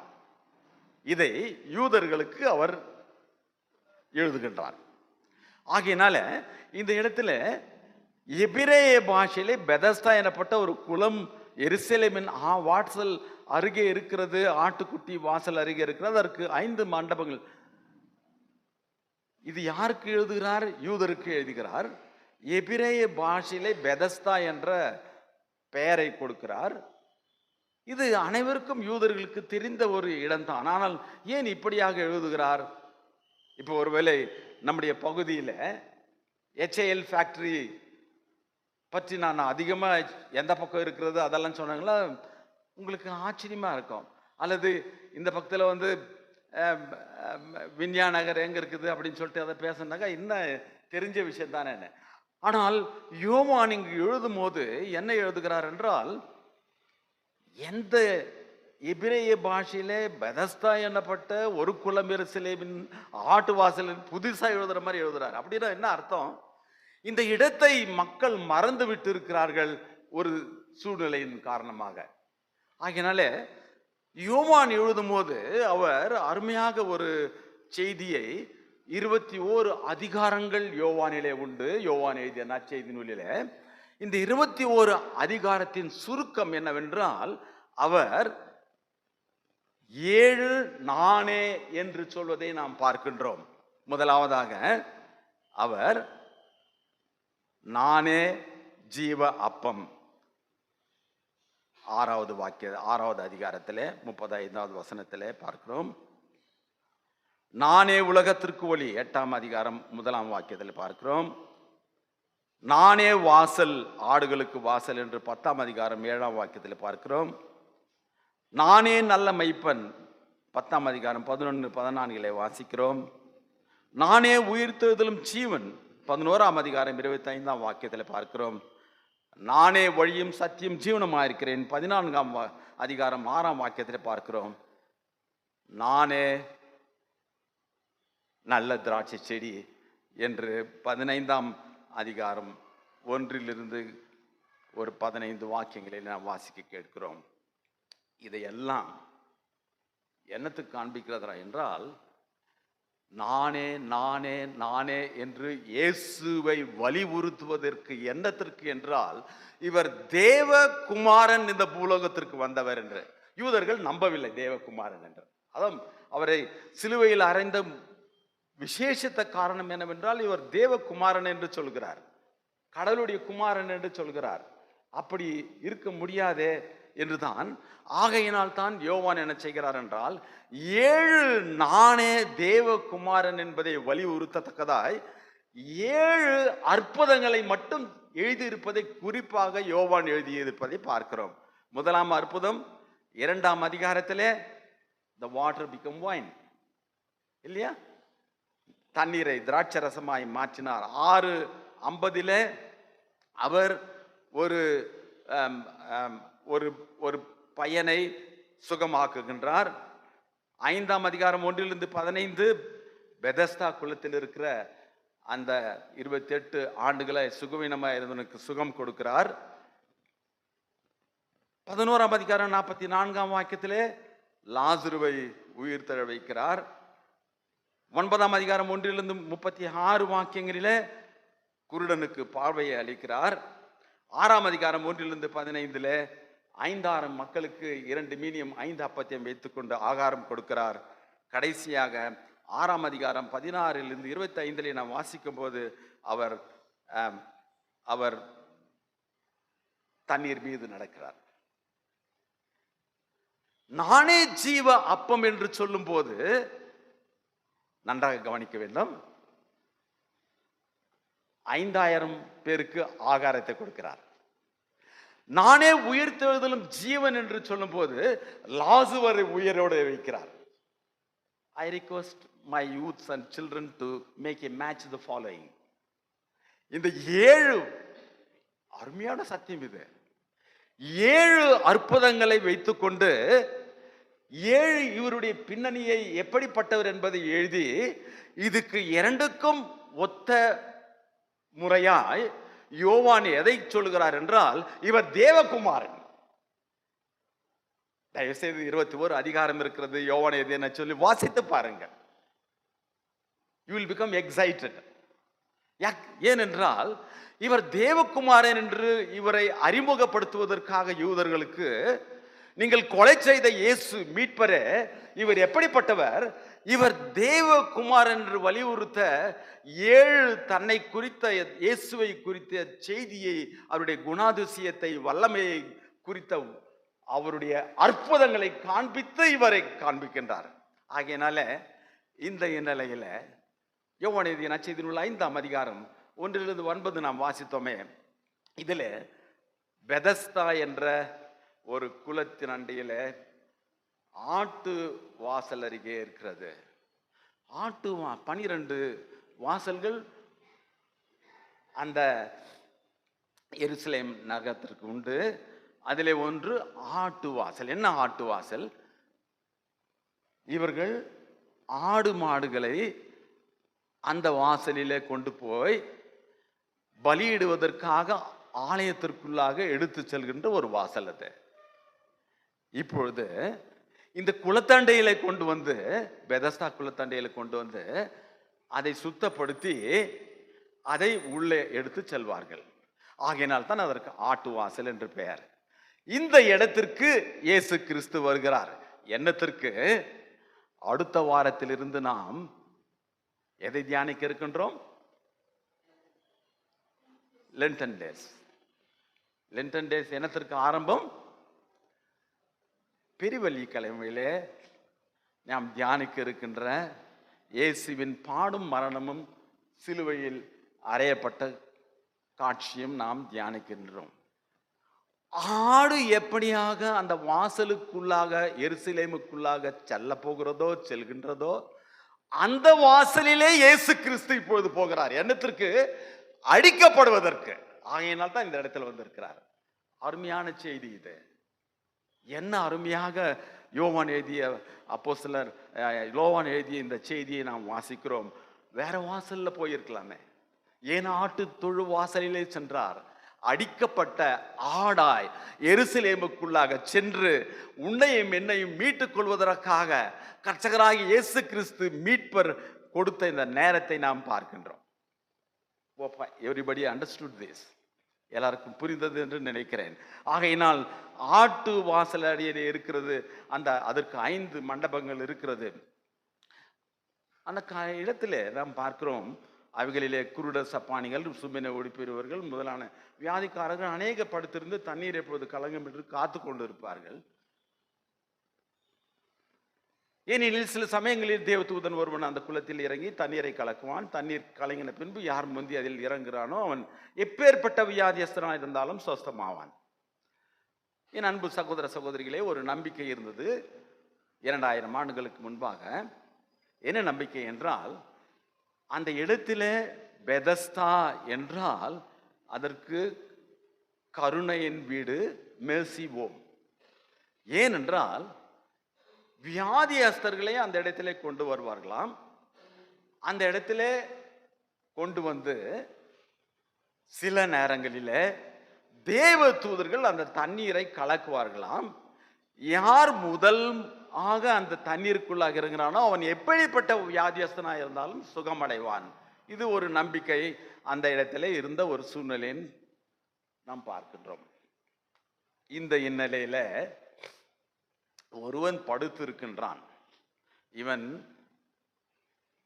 இதை யூதர்களுக்கு அவர் எழுதுகின்றார். ஆகையினால இந்த இடத்துல எபிரேய பாஷையிலே பெதஸ்தா எனப்பட்ட ஒரு குளம் எருசலேமின் வாசல் அருகே இருக்கிறது, ஆட்டுக்குட்டி வாசல் அருகே இருக்கிறது. அதற்கு 5 மண்டபங்கள். இது யாருக்கு எழுதுகிறார்? யூதருக்கு எழுதுகிறார். எபிரேய பாஷையிலே பெதஸ்தா என்ற பெயரை கொடுக்கிறார். இது அனைவருக்கும் யூதர்களுக்கு தெரிந்த ஒரு இடம்தான். ஆனால் ஏன் இப்படியாக எழுதுகிறார்? இப்போ ஒருவேளை நம்முடைய பகுதியில் HAL ஃபேக்டரி பற்றி நான் அதிகமாக எந்த பக்கம் இருக்கிறது அதெல்லாம் சொன்னாங்களா உங்களுக்கு ஆச்சரியமா இருக்கும். அல்லது இந்த பக்கத்தில் வந்து விஞ்ஞான நகர் எங்கே இருக்குது அப்படின்னு சொல்லிட்டு அதை பேசினாக்கா இன்னும் தெரிஞ்ச விஷயம் தானே. ஆனால் யோவான் இங்கு எழுதும் போது என்ன எழுதுகிறார் என்றால், எந்த எபிரேய பாஷையிலே பெதஸ்தா எனப்பட்ட ஒரு குளம் எருசலேமின் ஆட்டு வாசலின் புதுசாக எழுதுற மாதிரி எழுதுறார். அப்படின்னா என்ன அர்த்தம்? இந்த இடத்தை மக்கள் மறந்து விட்டு இருக்கிறார்கள் ஒரு சூழ்நிலையின் காரணமாக. ஆகையினால யோவான் எழுதும் போது அவர் அருமையாக ஒரு செய்தியை 21 அதிகாரங்கள் யோவானிலே உண்டு. யோவான் எழுதிய நற்செய்தி நூலிலே இந்த 21 அதிகாரத்தின் சுருக்கம் என்னவென்றால், அவர் 7 நானே என்று சொல்வதை நாம் பார்க்கின்றோம். முதலாவதாக அவர் நானே ஜீவ அப்பம், 6வது அதிகாரத்திலே 35வது வசனத்திலே பார்க்கிறோம். நானே உலகத்திற்கு ஒளி, 8ஆம் அதிகாரம் 1ஆம் வாக்கியத்தில் பார்க்கிறோம். நானே வாசல், ஆடுகளுக்கு வாசல் என்று 10ஆம் அதிகாரம் 7ஆம் வாக்கியத்தில் பார்க்கிறோம். நானே நல்ல மெய்ப்பன், 10ஆம் அதிகாரம் 11, 14 வாசிக்கிறோம். நானே உயிர்த்தெழுதலும் ஜீவன், 11ஆம் அதிகாரம் 25ஆம் வாக்கியத்தில் பார்க்கிறோம். நானே வழியும் சத்தியம் ஜீவனமாயிருக்கிறேன், 14ஆம் அதிகாரம் 6ஆம் வாக்கியத்தில் பார்க்கிறோம். நானே நல்ல திராட்சை செடி என்று 15ஆம் அதிகாரம் 1 ஒரு 15 வாக்கியங்களை நாம் வாசிக்க கேட்கிறோம். இதையெல்லாம் என்னத்துக்கு காண்பிக்கிறதா என்றால், நானே நானே நானே என்று இயேசுவை வலியுறுத்துவதற்கு என்னத்திற்கு என்றால், இவர் தேவகுமாரன் இந்த பூலோகத்திற்கு வந்தவர் என்று. யூதர்கள் நம்பவில்லை தேவகுமாரன் என்று. அதான் அவரை சிலுவையில் அறைந்த விசேஷத்த காரணம் என்னவென்றால், இவர் தேவகுமாரன் என்று சொல்கிறார், கடவுளுடைய குமாரன் என்று சொல்கிறார். அப்படி இருக்க முடியாதே என்றுதான். ஆகையினால் தான் யோவான் என்ன செய்கிறார் என்றால், 7 நானே தேவகுமாரன் என்பதை வலியுறுத்தத்தக்கதாய் 7 அற்புதங்களை மட்டும் எழுதியிருப்பதை குறிப்பாக யோவான் எழுதியிருப்பதை பார்க்கிறோம். முதலாம் அற்புதம் 2ஆம் அதிகாரத்திலே the water become wine, இல்லையா? தண்ணீரை திராட்சை ரசமாய் மாற்றினார். 6:50 அவர் ஒரு ஒரு பையனை சுகமாக்குகின்றார். 5ஆம் அதிகாரம் 1-15 பெதஸ்தா குளத்தில் இருக்கிற அந்த 28 ஆண்டுகளை சுகவீனமாக இருந்தவனுக்கு சுகம் கொடுக்கிறார். 11ஆம் அதிகாரம் 44ஆம் வாக்கியத்திலே லாசருவை உயிர் தழ வைக்கிறார். 9ஆம் அதிகாரம் 1-36 வாக்கியங்களிலே குருடனுக்கு பார்வையை அளிக்கிறார். 6ஆம் அதிகாரம் 1-15 5,000 மக்களுக்கு 2 மீனியம் 5 அப்பத்தையும் வைத்துக்கொண்டு ஆகாரம் கொடுக்கிறார். கடைசியாக 6ஆம் அதிகாரம் 16-25 நாம் வாசிக்கும் போது அவர் தண்ணீர் மீது நடக்கிறார். நானே ஜீவ அப்பம் என்று சொல்லும் போது நன்றாக கவனிக்க வேண்டும். 5,000 பேருக்கு ஆகாரத்தை கொடுக்கிறார். நானே உயிர்த்தெழுதலும் ஜீவன் என்று சொல்லும் போது லாசருவை உயிரோடு வைக்கிறார். I request my youths and children to make a match the following. இந்த 7 அருமையான சத்தியம். இது 7 அற்புதங்களை வைத்துக்கொண்டு 7 இவருடைய பின்னணியை எப்படிப்பட்டவர் என்பதை எழுதி, இதுக்கு 2க்கும் ஒத்த முறையாய் யோவான் எதை சொல்லுகிறார் என்றால், இவர் தேவகுமாரன். தயவுசெய்து 21 அதிகாரம் இருக்கிறது, யோவான் எது என்ன சொல்லி வாசித்து பாருங்க. You will become excited. ஏனென்றால் இவர் தேவகுமாரன் என்று இவரை அறிமுகப்படுத்துவதற்காக யூதர்களுக்கு, நீங்கள் கொலை செய்த இயேசு மீட்பரே, இவர் எப்படிப்பட்டவர், இவர் தேவகுமாரன் என்று வலியுறுத்த 7 தன்னை குறித்த இயேசுவை குறித்த செய்தியை, அவருடைய குணாதிசயத்தை, வல்லமையை குறித்த அவருடைய அற்புதங்களை காண்பித்து இவரை காண்பிக்கின்றார். ஆகையினால இந்த நிலையில யோவான் எழுதிய நற்செய்தியில் உள்ள 5ஆம் அதிகாரம் 1-9 நாம் வாசித்தோமே, இதுல பெதஸ்தா என்ற ஒரு குளத்தின் அண்டையில ஆட்டு வாசல் அருகே இருக்கிறது. 12 வாசல்கள் அந்த எருசலேம் நகரத்திற்கு உண்டு. அதிலே ஒன்று ஆட்டு வாசல். என்ன ஆட்டு வாசல்? இவர்கள் ஆடு மாடுகளை அந்த வாசலிலே கொண்டு போய் பலியிடுவதற்காக ஆலயத்திற்குள்ளாக எடுத்து செல்கின்ற ஒரு வாசல் அது. இப்பொழுது இந்த குளத்தண்டையில கொண்டு வந்து, பெதஸ்தா குளத்தண்டையில கொண்டு வந்து அதை சுத்தப்படுத்தி அதை உள்ளே எடுத்து செல்வார்கள். ஆகையினால் தான் அதற்கு ஆட்டு வாசல் என்று பெயர். இந்த இடத்திற்கு இயேசு கிறிஸ்து வருகிறார். என்னத்திற்கு? அடுத்த வாரத்திலிருந்து நாம் எதை தியானிக்க இருக்கின்றோம்? Lenten days. லென்டன் டேஸ் என்னத்திற்கு ஆரம்பம்? பெருவெள்ளிக்கிழமையிலே நாம் தியானிக்க இருக்கின்ற இயேசுவின் பாடும் மரணமும் சிலுவையில் அறையப்பட்ட காட்சியும் நாம் தியானிக்கின்றோம். ஆடு எப்படியாக அந்த வாசலுக்குள்ளாக, எருசலேமுக்குள்ளாக செல்ல போகிறதோ, செல்கின்றதோ, அந்த வாசலிலே இயேசு கிறிஸ்து இப்பொழுது போகிறார். என்னத்திற்கு? அடிக்கப்படுவதற்கு. ஆகையினால் தான் இந்த இடத்துல வந்திருக்கிறார். அருமையான செய்தி இது. என்ன அருமையாக யோவான் எழுதிய அப்போஸ்தலர் யோவான் எழுதிய இந்த செய்தியை நாம் வாசிக்கிறோம். வேற வாசல்ல போயிருக்கலாமே, ஏன் ஆட்டு தொழு வாசலிலே சென்றார்? அடிக்கப்பட்ட ஆடாய் எருசலேமுக்குள்ளாக சென்று உன்னையும் என்னையும் மீட்டுக் கொள்வதற்காக கர்த்தராகிய இயேசு கிறிஸ்து மீட்பர் கொடுத்த இந்த நேரத்தை நாம் பார்க்கின்றோம். Everybody understood this. எல்லாருக்கும் புரிந்தது என்று நினைக்கிறேன். ஆகையினால் ஆட்டு வாசல் அடியிலே இருக்கிறது, அதற்கு 5 மண்டபங்கள் இருக்கிறது. அந்த இடத்துல நாம் பார்க்கிறோம், அவைகளிலே குருடர், சப்பானிகள், சும்பின ஒடிப்பெறுவர்கள் முதலான வியாதிக்காரர்கள் அநேக படுத்திருந்து தண்ணீர் எப்பொழுது கலங்கும் என்று காத்து கொண்டு இருப்பார்கள். ஏனெனில் சில சமயங்களில் தேவதூதன் ஒருவன் அந்த குளத்தில் இறங்கி தண்ணீரை கலக்குவான். தண்ணீர் கலங்கின பின்பு யார் முந்தி அதில் இறங்குகிறானோ அவன் எப்பேற்பட்ட வியாதியஸ்தனாக இருந்தாலும் சொஸ்தமாவான். என் அன்பு சகோதர சகோதரிகளே, ஒரு நம்பிக்கை இருந்தது 2000 ஆண்டுகளுக்கு முன்பாக. என்ன நம்பிக்கை என்றால், அந்த இடத்திலே பெதஸ்தா என்றால் அதற்கு கருணையின் வீடு, மெர்சி ஹோம். ஏனென்றால் வியாதியஸ்தர்களை அந்த இடத்திலே கொண்டு வருவார்களாம். அந்த இடத்திலே கொண்டு வந்து சில நேரங்களிலே தேவ தூதர்கள் அந்த தண்ணீரை கலக்குவார்களாம். யார் முதல் அந்த தண்ணீருக்குள்ளாக இறங்குறானோ அவன் எப்படிப்பட்ட வியாதியஸ்தனாக இருந்தாலும் சுகமடைவான். இது ஒரு நம்பிக்கை அந்த இடத்திலே இருந்த ஒரு சூழ்நிலையை நாம் பார்க்கின்றோம். இந்த இந்நிலையில ஒருவன் படுத்து இருக்கின்றான். இவன்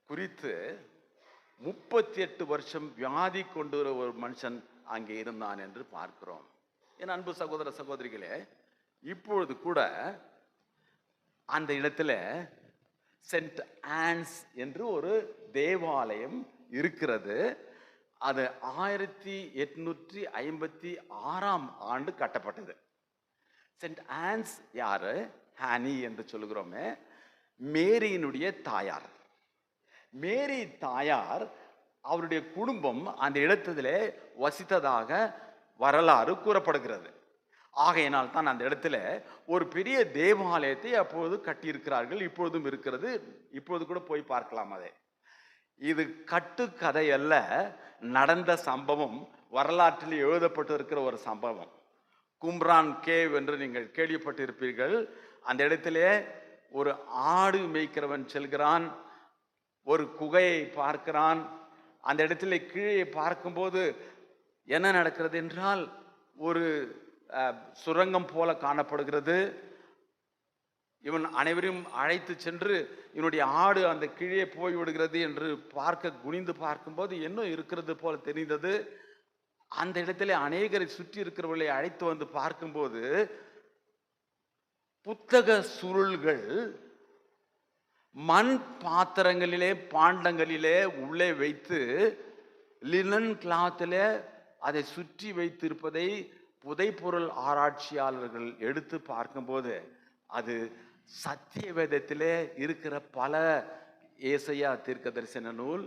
குறித்து 38 வருஷம் வியாதி கொண்டு ஒரு மனுஷன் அங்கே இருந்தான் என்று பார்க்கிறோம். என் அன்பு சகோதர சகோதரிகளே, இப்பொழுது கூட அந்த இடத்துல சென்ட் ஆன்ஸ் என்று ஒரு தேவாலயம் இருக்கிறது. அது 1856ஆம் ஆண்டு கட்டப்பட்டது. சென்ட் ஆன்ஸ் யாரு? ஹானி என்று சொல்லுகிறோமே, மேரியினுடைய தாயார். மேரி தாயார் அவருடைய குடும்பம் அந்த இடத்திலே வசித்ததாக வரலாறு கூறப்படுகிறது. ஆகையினால் தான் அந்த இடத்துல ஒரு பெரிய தேவாலயத்தை அப்போது கட்டியிருக்கிறார்கள். இப்பொழுதும் இருக்கிறது. இப்பொழுது கூட போய் பார்க்கலாம். அதை இது கட்டுக்கதை அல்ல, நடந்த சம்பவம், வரலாற்றில் எழுதப்பட்டு இருக்கிற ஒரு சம்பவம். கும்ரான் கேவ் என்று நீங்கள் கேள்விப்பட்டிருப்பீர்கள். அந்த இடத்திலே ஒரு ஆடு மேய்க்கிறவன் செல்கிறான், ஒரு குகையை பார்க்கிறான். அந்த இடத்துல கீழே பார்க்கும்போது என்ன நடக்கிறது என்றால், ஒரு சுரங்கம் போல காணப்படுகிறது. இவன் அனைவரையும் அழைத்து சென்று இவனுடைய ஆடு அந்த கீழே போய் விடுகிறது என்று பார்க்க குனிந்து பார்க்கும்போது என்ன இருக்கிறது போல தெரிந்தது. அந்த இடத்துல அநேகரை சுற்றி இருக்கிறவர்களை அழைத்து வந்து பார்க்கும்போது புத்தக சுருள்கள் மண் பாத்திரங்களிலே பாண்டங்களிலே உள்ளே வைத்து லினன் கிளாத்திலே அதை சுற்றி வைத்திருப்பதை புதைப்பொருள் ஆராய்ச்சியாளர்கள் எடுத்து பார்க்கும்போது அது சத்திய வேதத்திலே இருக்கிற பல ஏசாயா தீர்க்க தரிசன நூல்,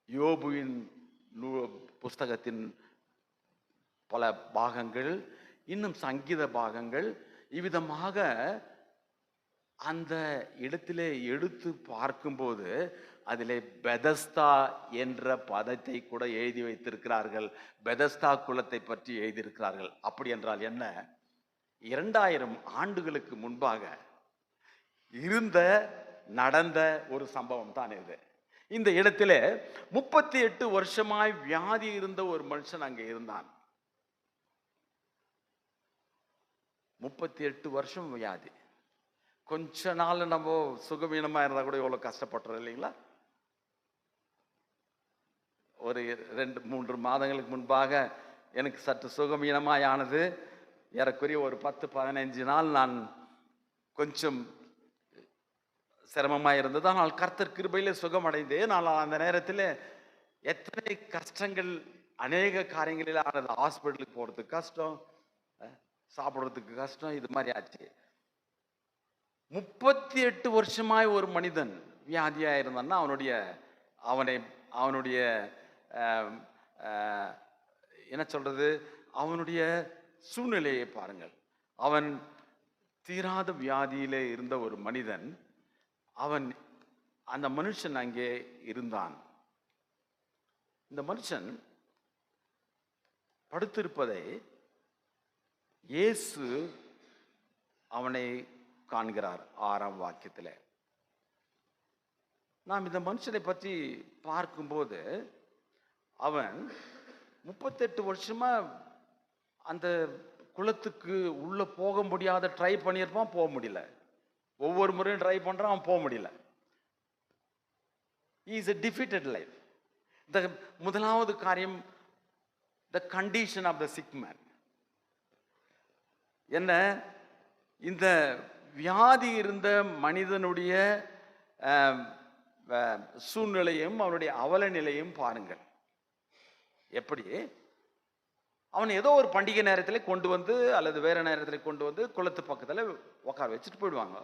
யோபுவின் புஸ்தகத்தின் பல பாகங்கள், இன்னும் சங்கீத பாகங்கள், இவ்விதமாக அந்த இடத்திலே எடுத்து பார்க்கும்போது அதிலே பெதஸ்தா என்ற பதத்தை கூட எழுதி வைத்திருக்கிறார்கள். பெதஸ்தா குலத்தை பற்றி எழுதியிருக்கிறார்கள். அப்படி என்றால் என்ன? 2000 ஆண்டுகளுக்கு முன்பாக நடந்த ஒரு சம்பவம் தான் இது. இந்த இடத்துல 38 வருஷமாய் வியாதி இருந்த ஒரு மனுஷன் அங்கே இருந்தான். 38 வருஷம் வியாதி. கொஞ்ச நாள் நம்ம சுகவீனமா இருந்தா கூட எவ்வளவு கஷ்டப்படுறோம் இல்லைங்களா? ஒரு 2-3 மாதங்களுக்கு முன்பாக எனக்கு சற்று சுகவீனமாயானது. ஏறக்குறைய ஒரு 10-15 நாள் நான் கொஞ்சம் சிரமமாக இருந்தது. ஆனால் கர்த்தர் கிருபையிலே சுகமடைந்தேன். ஆனால் அந்த நேரத்தில் எத்தனை கஷ்டங்கள், அநேக காரியங்களில் ஆனது. ஹாஸ்பிட்டலுக்கு போகிறதுக்கு கஷ்டம், சாப்பிட்றதுக்கு கஷ்டம், இது மாதிரி ஆச்சு. 38 வருஷமாய் ஒரு மனிதன் வியாதியாக இருந்தான்னா அவனுடைய என்ன சொல்றது, அவனுடைய சூழ்நிலையை பாருங்கள். அவன் தீராத வியாதியிலே இருந்த ஒரு மனிதன். அந்த மனுஷன் அங்கே இருந்தான். இந்த மனுஷன் படுத்திருப்பதை இயேசு அவனை காண்கிறார். 6ஆம் வாக்கியத்தில் நாம் இந்த மனுஷனை பற்றி பார்க்கும்போது அவன் 38 வருஷமா அந்த குளத்துக்கு உள்ள போக முடியாத ட்ரை பண்ணியிருப்பான், போக முடியல. ஒவ்வொரு முறையும் ட்ரை பண்றான், அவன் போக முடியல. He is a defeated life. முதலாவது காரியம், the condition of the sick man. என்ன, இந்த வியாதி இருந்த மனிதனுடைய சூழ்நிலையும் அவனுடைய அவல நிலையும் பாருங்கள். எப்படி அவன் ஏதோ ஒரு பண்டிகை நேரத்தில் கொண்டு வந்து அல்லது வேற நேரத்தில் கொண்டு வந்து குளத்து பக்கத்தில் உட்கார வச்சுட்டு போயிடுவாங்க.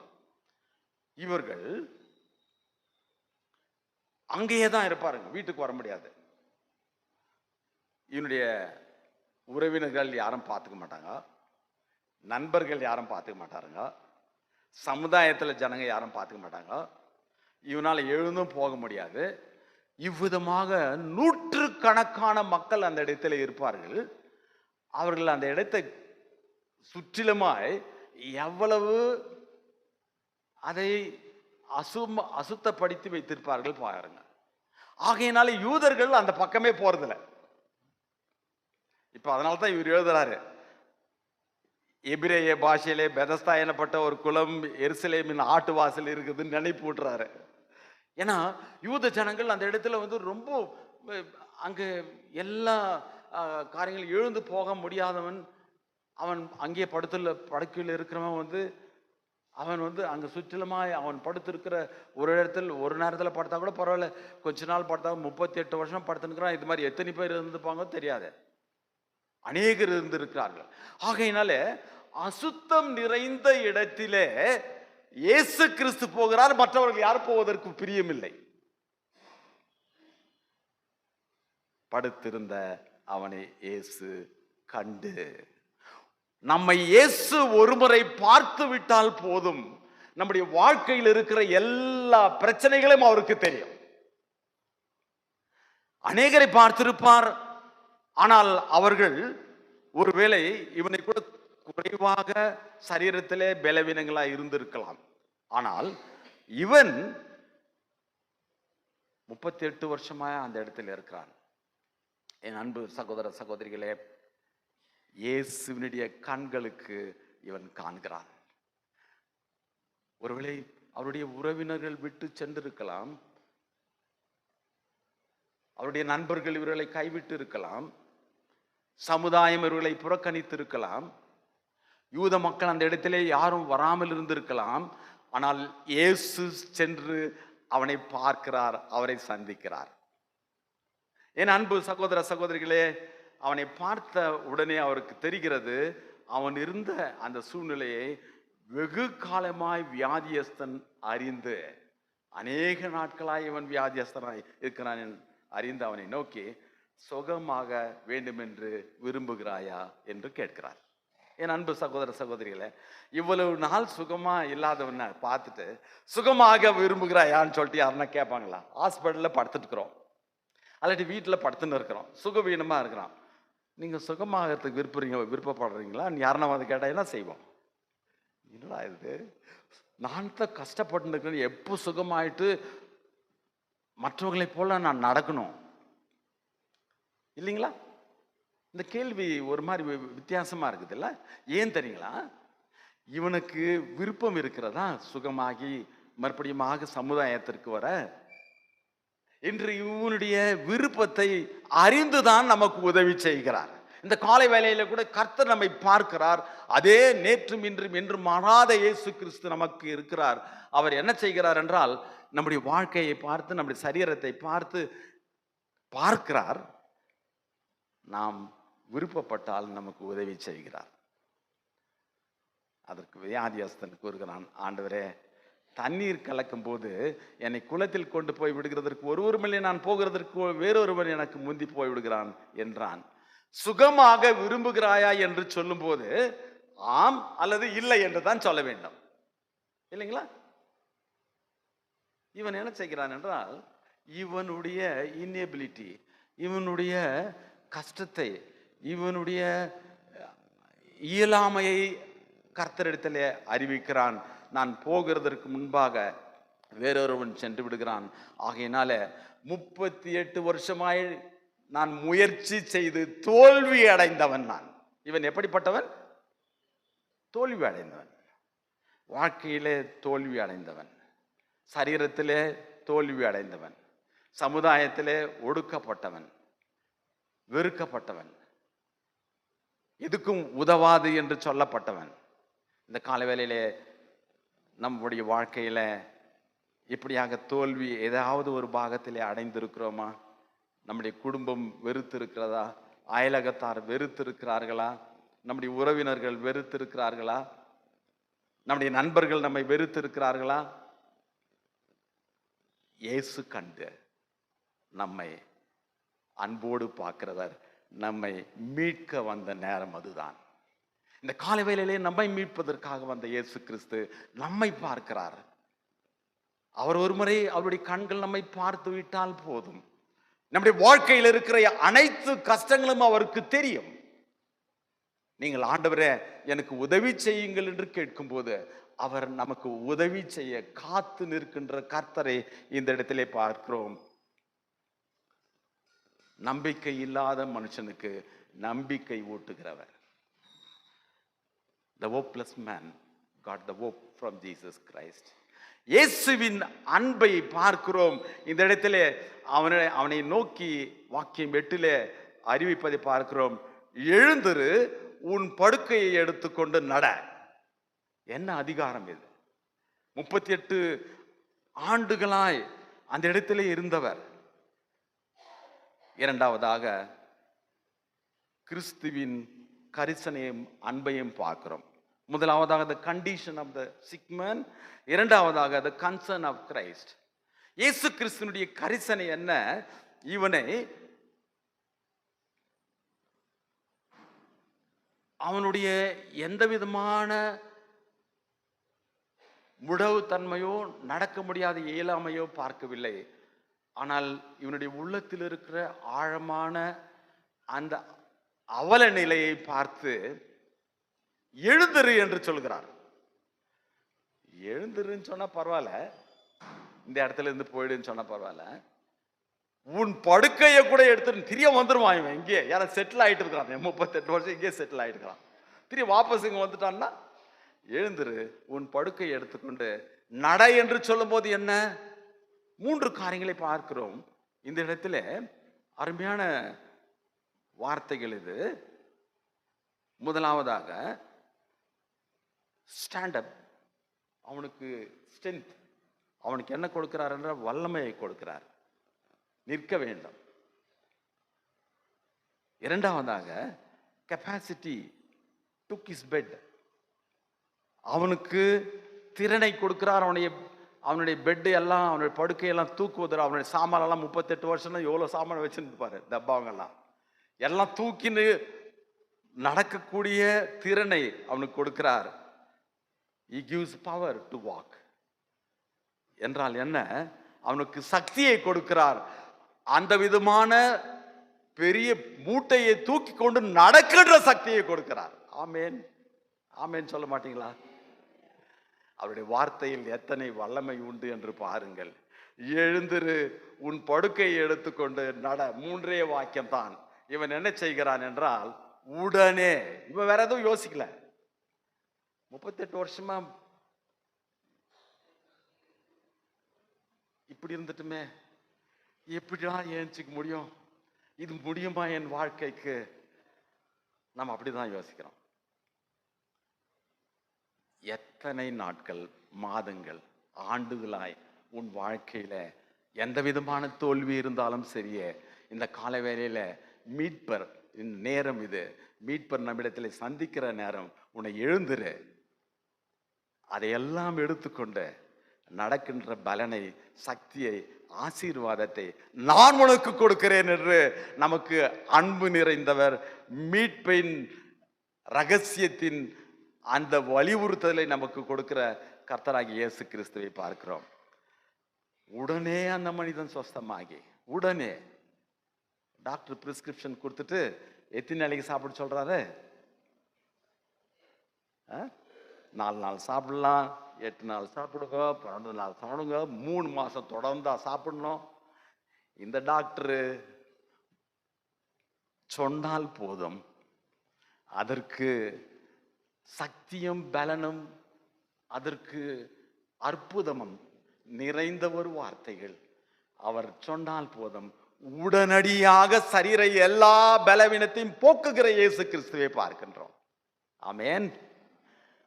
இவர்கள் அங்கேயே தான் இருப்பாருங்க, வீட்டுக்கு வர முடியாது. இவனுடைய உறவினர்கள் யாரும் பார்த்துக்க மாட்டாங்க, நண்பர்கள் யாரும் பார்த்துக்க மாட்டாருங்க, சமுதாயத்தில் ஜனங்க யாரும் பார்த்துக்க மாட்டாங்க. இவனால் எழுந்தும் போக முடியாது. இவ்விதமாக 100கணக்கான மக்கள் அந்த இடத்துல இருப்பார்கள். அவர்கள் அந்த இடத்தை சுற்றிலுமாய் எவ்வளவு அதை அசுத்தப்படுத்தி வைத்திருப்பார்கள் பாருங்க. ஆகையினால யூதர்கள் அந்த பக்கமே போறதில்லை. இப்ப அதனால தான் இவர் எழுதுறாரு, எபிரேய பாஷையிலே பெதஸ்தா எனப்பட்ட ஒரு குளம் எருசலேமின் ஆட்டு வாசல் இருக்குதுன்னு நினைப்பு விட்டுறாரு. ஏன்னா யூத ஜனங்கள் அந்த இடத்துல வந்து ரொம்ப அங்கே எல்லா காரியங்களும் எழுந்து போக முடியாதவன், அவன் அங்கே படுக்கையில் இருக்கிறவன் வந்து அவன் வந்து அங்கே சுற்றிலுமாய் அவன் படுத்திருக்கிற ஒரு இடத்துல ஒரு நேரத்தில் படுத்தா கூட பரவாயில்ல, கொஞ்ச நாள் படுத்தா 38 வருஷம் படுத்துனுக்கிறான். இது மாதிரி எத்தனை பேர் இருந்துப்பாங்க தெரியாது, அநேகர் இருந்திருக்கிறார்கள். ஆகையினால அசுத்தம் நிறைந்த இடத்திலே இயேசு கிறிஸ்து போகிறார், மற்றவர்கள் யாரும் போவதற்கு பிரியமில்லை. படுத்திருந்த அவனை இயேசு கண்டு, நம்மை இயேசு ஒருமுறை பார்த்து விட்டால் போதும், நம்முடைய வாழ்க்கையில் இருக்கிற எல்லா பிரச்சனைகளும் அவருக்கு தெரியும். அநேகரை பார்த்திருப்பார், ஆனால் அவர்கள் ஒருவேளை இவனை கூட குறைவாக சரீரத்திலே பலவீனங்களா இருந்திருக்கலாம். ஆனால் இவன் 38 வருஷமா அந்த இடத்துல இருக்கிறான். என் அன்பு சகோதர சகோதரிகளே, இயேசுவினுடைய கண்களுக்கு இவன் காண்கிறான். ஒருவேளை அவருடைய உறவினர்கள் விட்டு சென்றிருக்கலாம், அவருடைய நண்பர்கள் இவர்களை கைவிட்டு இருக்கலாம், சமுதாயம் இவர்களை புறக்கணித்து இருக்கலாம், யூத மக்கள் அந்த இடத்திலே யாரும் வராமல் இருந்திருக்கலாம். ஆனால் இயேசு சென்று அவனை பார்க்கிறார், அவரை சந்திக்கிறார். என் அன்பு சகோதர சகோதரிகளே, அவனை பார்த்த உடனே அவருக்கு தெரிகிறது, அவன் இருந்த அந்த சூழ்நிலையை வெகு காலமாய் வியாதியஸ்தன் அறிந்து, அநேக நாட்களாய் இவன் வியாதியஸ்தனாய் இருக்கிறான் அறிந்து அவனை நோக்கி, சுகமாக வேண்டும் என்று விரும்புகிறாயா என்று கேட்கிறார். என் அன்பு சகோதர சகோதரிகளை, இவ்வளவு நாள் சுகமா இல்லாதவனை பார்த்துட்டு சுகமாக விரும்புகிறாயான்னு சொல்லிட்டு யாருன்னா கேட்பாங்களா? ஹாஸ்பிட்டலில் படுத்துட்டு இருக்கிறோம், அல்லாட்டி வீட்டில் படுத்துன்னு இருக்கிறோம், சுகவீனமா இருக்கிறான், நீங்க சுகமாகறதுக்கு விருப்பப்படுறீங்களா யாருன்னா வந்து கேட்டா என்ன செய்வோம்? என்னடா இது, நான் தான் கஷ்டப்பட்டு இருக்கிறேன், எப்போ சுகமாயிட்டு மற்றவர்களை போல நான் நடக்கணும் இல்லைங்களா? இந்த கேள்வி ஒரு மாதிரி வித்தியாசமா இருக்குது இல்ல? ஏன் தெரியுங்களா? இவனுக்கு விருப்பம் இருக்கிறதா சுகமாகி மறுபடியுமாக சமுதாயத்திற்கு வர? இன்று இவனுடைய விருப்பத்தை அறிந்துதான் நமக்கு உதவி செய்கிறார். இந்த காலை வேளையில கூட கர்த்தர் நம்மை பார்க்கிறார். அதே நேற்றும் இன்றும் என்றும் மாறாத இயேசு கிறிஸ்து நமக்கு இருக்கிறார். அவர் என்ன செய்கிறார் என்றால், நம்முடைய வாழ்க்கையை பார்த்து, நம்முடைய சரீரத்தை பார்த்து பார்க்கிறார். நாம் விருப்பப்பட்டால் நமக்கு உதவி செய்கிறார். அதற்கு வியாதியஸ்தன் கூறுகிறான், ஆண்டவரே, தண்ணீர் கலக்கும் போது என்னை குளத்தில் கொண்டு போய் விடுகிறதற்கு ஒருவருமில்லை, நான் போகிறதற்கு வேறொருவன் எனக்கு முந்தி போய் விடுகிறான் என்றான். சுகமாக விரும்புகிறாயா என்று சொல்லும் போது ஆம் அல்லது இல்லை என்று தான் சொல்ல வேண்டும் இல்லைங்களா? இவன் என்ன செய்கிறான் என்றால், இவனுடைய இன்எபிலிட்டி, இவனுடைய கஷ்டத்தை, இவனுடைய இயலாமையை கர்த்தரிடத்திலே அறிவிக்கிறான். நான் போகிறதற்கு முன்பாக வேறொருவன் சென்று விடுகிறான். ஆகையினால 38 வருஷமாய் நான் முயற்சி செய்து தோல்வி அடைந்தவன் நான். இவன் எப்படிப்பட்டவன்? தோல்வி அடைந்தவன். வாழ்க்கையிலே தோல்வி அடைந்தவன், சரீரத்திலே தோல்வி அடைந்தவன், சமுதாயத்திலே ஒடுக்கப்பட்டவன், வெறுக்கப்பட்டவன், எதுக்கும் உதவாது என்று சொல்லப்பட்டவன். இந்த காலவேளையிலே நம்முடைய வாழ்க்கையில இப்படியாக தோல்வி ஏதாவது ஒரு பாகத்திலே அடைந்திருக்கிறோமா? நம்முடைய குடும்பம் வெறுத்து இருக்கிறதா? அயலகத்தார் வெறுத்து இருக்கிறார்களா? நம்முடைய உறவினர்கள் வெறுத்து இருக்கிறார்களா? நம்முடைய நண்பர்கள் நம்மை வெறுத்து இருக்கிறார்களா? இயேசு கண்டு நம்மை அன்போடு பார்க்கிறவர், நம்மை மீட்க வந்த நேரம் அதுதான். இந்த காலை வேளையிலே நம்மை மீட்பதற்காக வந்த இயேசு கிறிஸ்து நம்மை பார்க்கிறார். அவர் ஒரு முறை அவருடைய கண்கள் நம்மை பார்த்து விட்டால் போதும், நம்முடைய வாழ்க்கையில் இருக்கிற அனைத்து கஷ்டங்களும் அவருக்கு தெரியும். நீங்கள் ஆண்டவரே எனக்கு உதவி செய்யுங்கள் என்று கேட்கும்போது அவர் நமக்கு உதவி செய்ய காத்து நிற்கின்ற கர்த்தரை இந்த இடத்திலே பார்க்கிறோம். நம்பிக்கை இல்லாத மனுஷனுக்கு நம்பிக்கை ஊட்டுகிறவர். The hopeless man got the hope from Jesus Christ. இயேசுவின் அன்பை பார்க்கிறோம். இந்த இடத்திலே அவனை நோக்கி வாக்கியம் 8 அறிவிப்பதை பார்க்கிறோம். எழுந்திரு, உன் படுக்கையை எடுத்துக்கொண்டு நட. என்ன அதிகாரம் இது? 38 ஆண்டுகளாய் அந்த இடத்திலே இருந்தவர். இரண்டாவதாக கிறிஸ்துவின் கரிசனையும் அன்பையும் பார்க்கிறோம். முதலாவதாக the condition of the sick man, இரண்டாவதாக the concern of Christ. இயேசு கிறிஸ்துவினுடைய கரிசனை என்ன? இவனை அவனுடைய எந்த விதமான முடவு தன்மையோ நடக்க முடியாத இயலாமையோ பார்க்கவில்லை. ஆனால் இவனுடைய உள்ளத்தில் இருக்கிற ஆழமான அந்த அவல நிலையை பார்த்து எழுந்திரு என்று சொல்கிறார். எழுந்திருன்னு சொன்னா பரவாயில்ல, இந்த இடத்துல இருந்து போயிடுன்னு சொன்னா பரவாயில்ல, உன் படுக்கையை கூட எடுத்து திரிய வந்துருவான். இவன் இங்கே யார செட்டில் ஆயிட்டு இருக்கிறான், 38 வருஷம் இங்கே செட்டில் ஆயிட்டு இருக்கிறான். திரிய வாபஸ் இங்க வந்துட்டான்னா எழுந்திரு, உன் படுக்கையை எடுத்துக்கொண்டு நட என்று சொல்லும் போது என்ன? 3 காரியங்களை பார்க்கிறோம் இந்த இடத்துல. அருமையான வார்த்தைகள் இது. முதலாவதாக ஸ்டாண்டப். அவனுக்கு ஸ்ட்ரென்த், அவனுக்கு என்ன கொடுக்கிறார் என்ற வல்லமையை கொடுக்கிறார், நிற்க வேண்டும். இரண்டாவதாக கெப்பாசிட்டி, டுக் இஸ் பெட். அவனுக்கு திறனை கொடுக்கிறார். அவனுடைய பெட்டு எல்லாம், அவனுடைய படுக்கையெல்லாம் தூக்குவதில், அவனுடைய சாமானெல்லாம் 38 வருஷம்னா எவ்வளோ சாமான வச்சுருப்பாரு, டப்பாவங்கெல்லாம் எல்லாம் தூக்கின்னு நடக்கக்கூடிய திறனை அவனுக்கு கொடுக்கிறார். He gives power to walk. என்றால் என்ன? அவனுக்கு சக்தியை கொடுக்கிறார். அந்த விதமான பெரிய மூட்டையை தூக்கி கொண்டு நடக்கின்ற சக்தியை கொடுக்கிறார். ஆமேன், ஆமேன் சொல்ல மாட்டீங்களா? அவருடைய வார்த்தையில் எத்தனை வல்லமை உண்டு என்று பாருங்கள். எழுந்திரு, உன் படுக்கையை எடுத்துக்கொண்டு நட. 3 வாக்கியம் தான். இவன் என்ன செய்கிறான் என்றால் உடனே, இவன் வேற எதுவும் யோசிக்கல. 38 வருஷமா இப்படி இருந்துட்டுமே, எப்படிதான் ஏஞ்சிக்க முடியும்? இது முடியுமா என் வாழ்க்கைக்கு? நம்ம அப்படிதான் யோசிக்கிறோம். எத்தனை நாட்கள், மாதங்கள், ஆண்டுகளாய் உன் வாழ்க்கையில எந்த விதமான தோல்வி இருந்தாலும் சரியே, இந்த கால வேளையில மீட்பர் நேரம் இது. மீட்பர் நம்மிடத்தில் சந்திக்கிற நேரம். உன்னை எழுந்துரு, அதையெல்லாம் எடுத்துக்கொண்டு நடக்கின்ற பலனை, சக்தியை, ஆசீர்வாதத்தை நான் உனக்கு கொடுக்கிறேன் என்று நமக்கு அன்பு நிறைந்தவர், மீட்பின் ரகசியத்தின் அந்த வலியுறுத்தலை நமக்கு கொடுக்கிற கர்த்தராகிய இயேசு கிறிஸ்துவை பார்க்கிறோம். உடனே அந்த மனிதன் சொஸ்தமாகி, உடனே டாக்டர் பிரிஸ்கிரிப்ஷன் கொடுத்துட்டு எத்தனை நாளைக்கு சாப்பிட சொல்றாரு? 4 நாள் சாப்பிடலாம், 8 நாள் சாப்பிடுங்க, 12 நாள் சாப்பிடுங்க, 3 மாதம் தொடர்ந்தா சாப்பிடணும். இந்த டாக்டரு சொன்னால் போதும், அதற்கு சக்தியும் பலனும் அதற்கு அற்புதமும் நிறைந்த ஒரு வார்த்தைகள். அவர் சொன்னால் போதும், உடனடியாக சரீர எல்லா பலவீனத்தையும் போக்குகிற இயேசு கிறிஸ்துவை பார்க்கின்றோம். ஆமென்.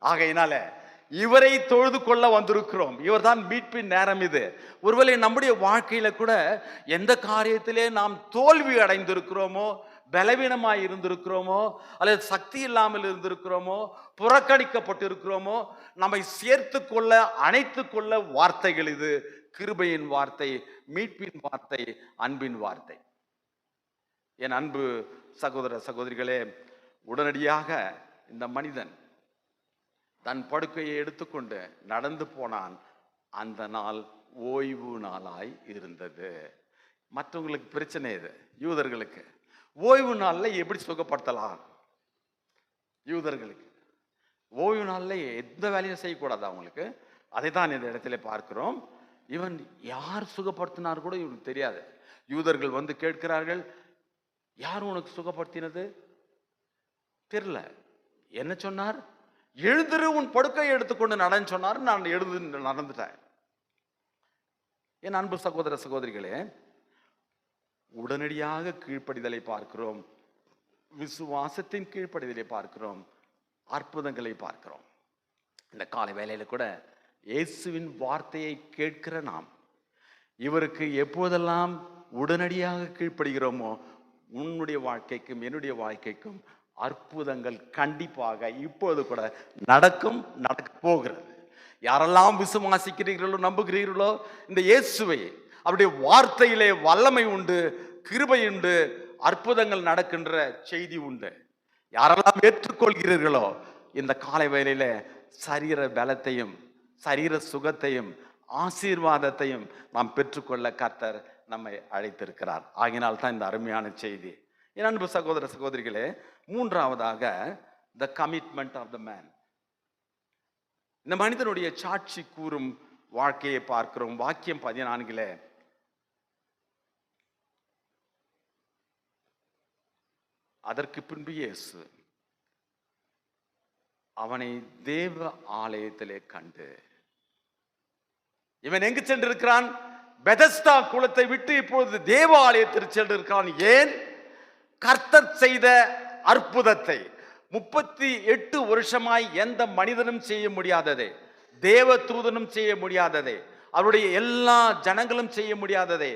ஆகையினால இவரை தொழுது கொள்ள வந்திருக்கிறோம். இவர்தான் மீட்பின் நேரம் இது. ஒருவேளை நம்முடைய வாழ்க்கையில கூட எந்த காரியத்திலே நாம் தோல்வி அடைந்திருக்கிறோமோ, பலவீனமாய் இருந்திருக்கிறோமோ, அல்லது சக்தி இல்லாமல் இருந்திருக்கிறோமோ, புறக்கணிக்கப்பட்டிருக்கிறோமோ, நம்மை சேர்த்து கொள்ள அணைத்து கொள்ள வார்த்தைகள் இது. கிருபையின் வார்த்தை, மீட்பின் வார்த்தை, அன்பின் வார்த்தை. என் அன்பு சகோதர சகோதரிகளே, உடனடியாக இந்த மனிதன் தன் படுக்கையை எடுத்துக்கொண்டு நடந்து போனான். அந்த நாள் ஓய்வு நாளாய் இருந்தது. மற்றவங்களுக்கு பிரச்சனை இது. யூதர்களுக்கு ஓய்வு நாளில் எப்படி சுகப்படுத்தலாம்? யூதர்களுக்கு ஓய்வு நாளில் எந்த வேலையும் செய்யக்கூடாது அவங்களுக்கு. அதை தான் இந்த இடத்துல பார்க்கிறோம். இவன் யார் சுகப்படுத்தினார் கூட இவனுக்கு தெரியாது. யூதர்கள் வந்து கேட்கிறார்கள், யார் உனக்கு சுகப்படுத்தினது? தெரியல. என்ன சொன்னார்? எழுந்திரு, உன் படுக்கையை எடுத்துக்கொண்டு நடன்னு சொன்னார். நான் எழுந்து நடந்துட்டேன். என் அன்பு சகோதர சகோதரிகளே, உடனடியாக கீழ்ப்படிதலை பார்க்கிறோம், விசுவாசத்தின் கீழ்ப்படிதலை பார்க்கிறோம், அற்புதங்களை பார்க்கிறோம். இந்த காலை வேளையில கூட இயேசுவின் வார்த்தையை கேட்கிற நாம் இவருக்கு எப்போதெல்லாம் உடனடியாக கீழ்ப்படுகிறோமோ, உன்னுடைய வாழ்க்கைக்கும் என்னுடைய வாழ்க்கைக்கும் அற்புதங்கள் கண்டிப்பாக இப்போது கூட நடக்கும், நடக்க போகிறது. யாரெல்லாம் விசுவாசிக்கிறீர்களோ, நம்புகிறீர்களோ, இந்த இயேசுவை, அவருடைய வார்த்தையிலே வல்லமை உண்டு, கிருபை உண்டு, அற்புதங்கள் நடக்கின்ற செய்தி உண்டு. யாரெல்லாம் ஏற்றுக்கொள்கிறீர்களோ, இந்த காலை வேளையில சரீர பலத்தையும் சரீர சுகத்தையும் ஆசீர்வாதத்தையும் நாம் பெற்றுக்கொள்ள கர்த்தர் நம்மை அழைத்திருக்கிறார். ஆகினால் தான் இந்த அருமையான செய்தி. என் அன்பு சகோதர சகோதரிகளே, மூன்றாவதாக the commitment of the man. இந்த மனிதனுடைய சாட்சி கூறும் வாழ்க்கையை பார்க்கிறோம். வாக்கியம் 14 அதற்கு பின்பு இயேசு அவனை தேவ ஆலயத்திலே கண்டு. இவன் எங்கு சென்றிருக்கிறான்? பெதஸ்தா குளத்தை விட்டு இப்பொழுது தேவ ஆலயத்திற்கு சென்றிருக்கிறான். ஏன்? கர்த்தர் செய்த அற்புதத்தை 38 வருஷமாய் எந்த மனிதனும் செய்ய முடியாததை, தேவ தூதனும் செய்ய முடியாததை, அவருடைய எல்லா ஜனங்களும் செய்ய முடியாததை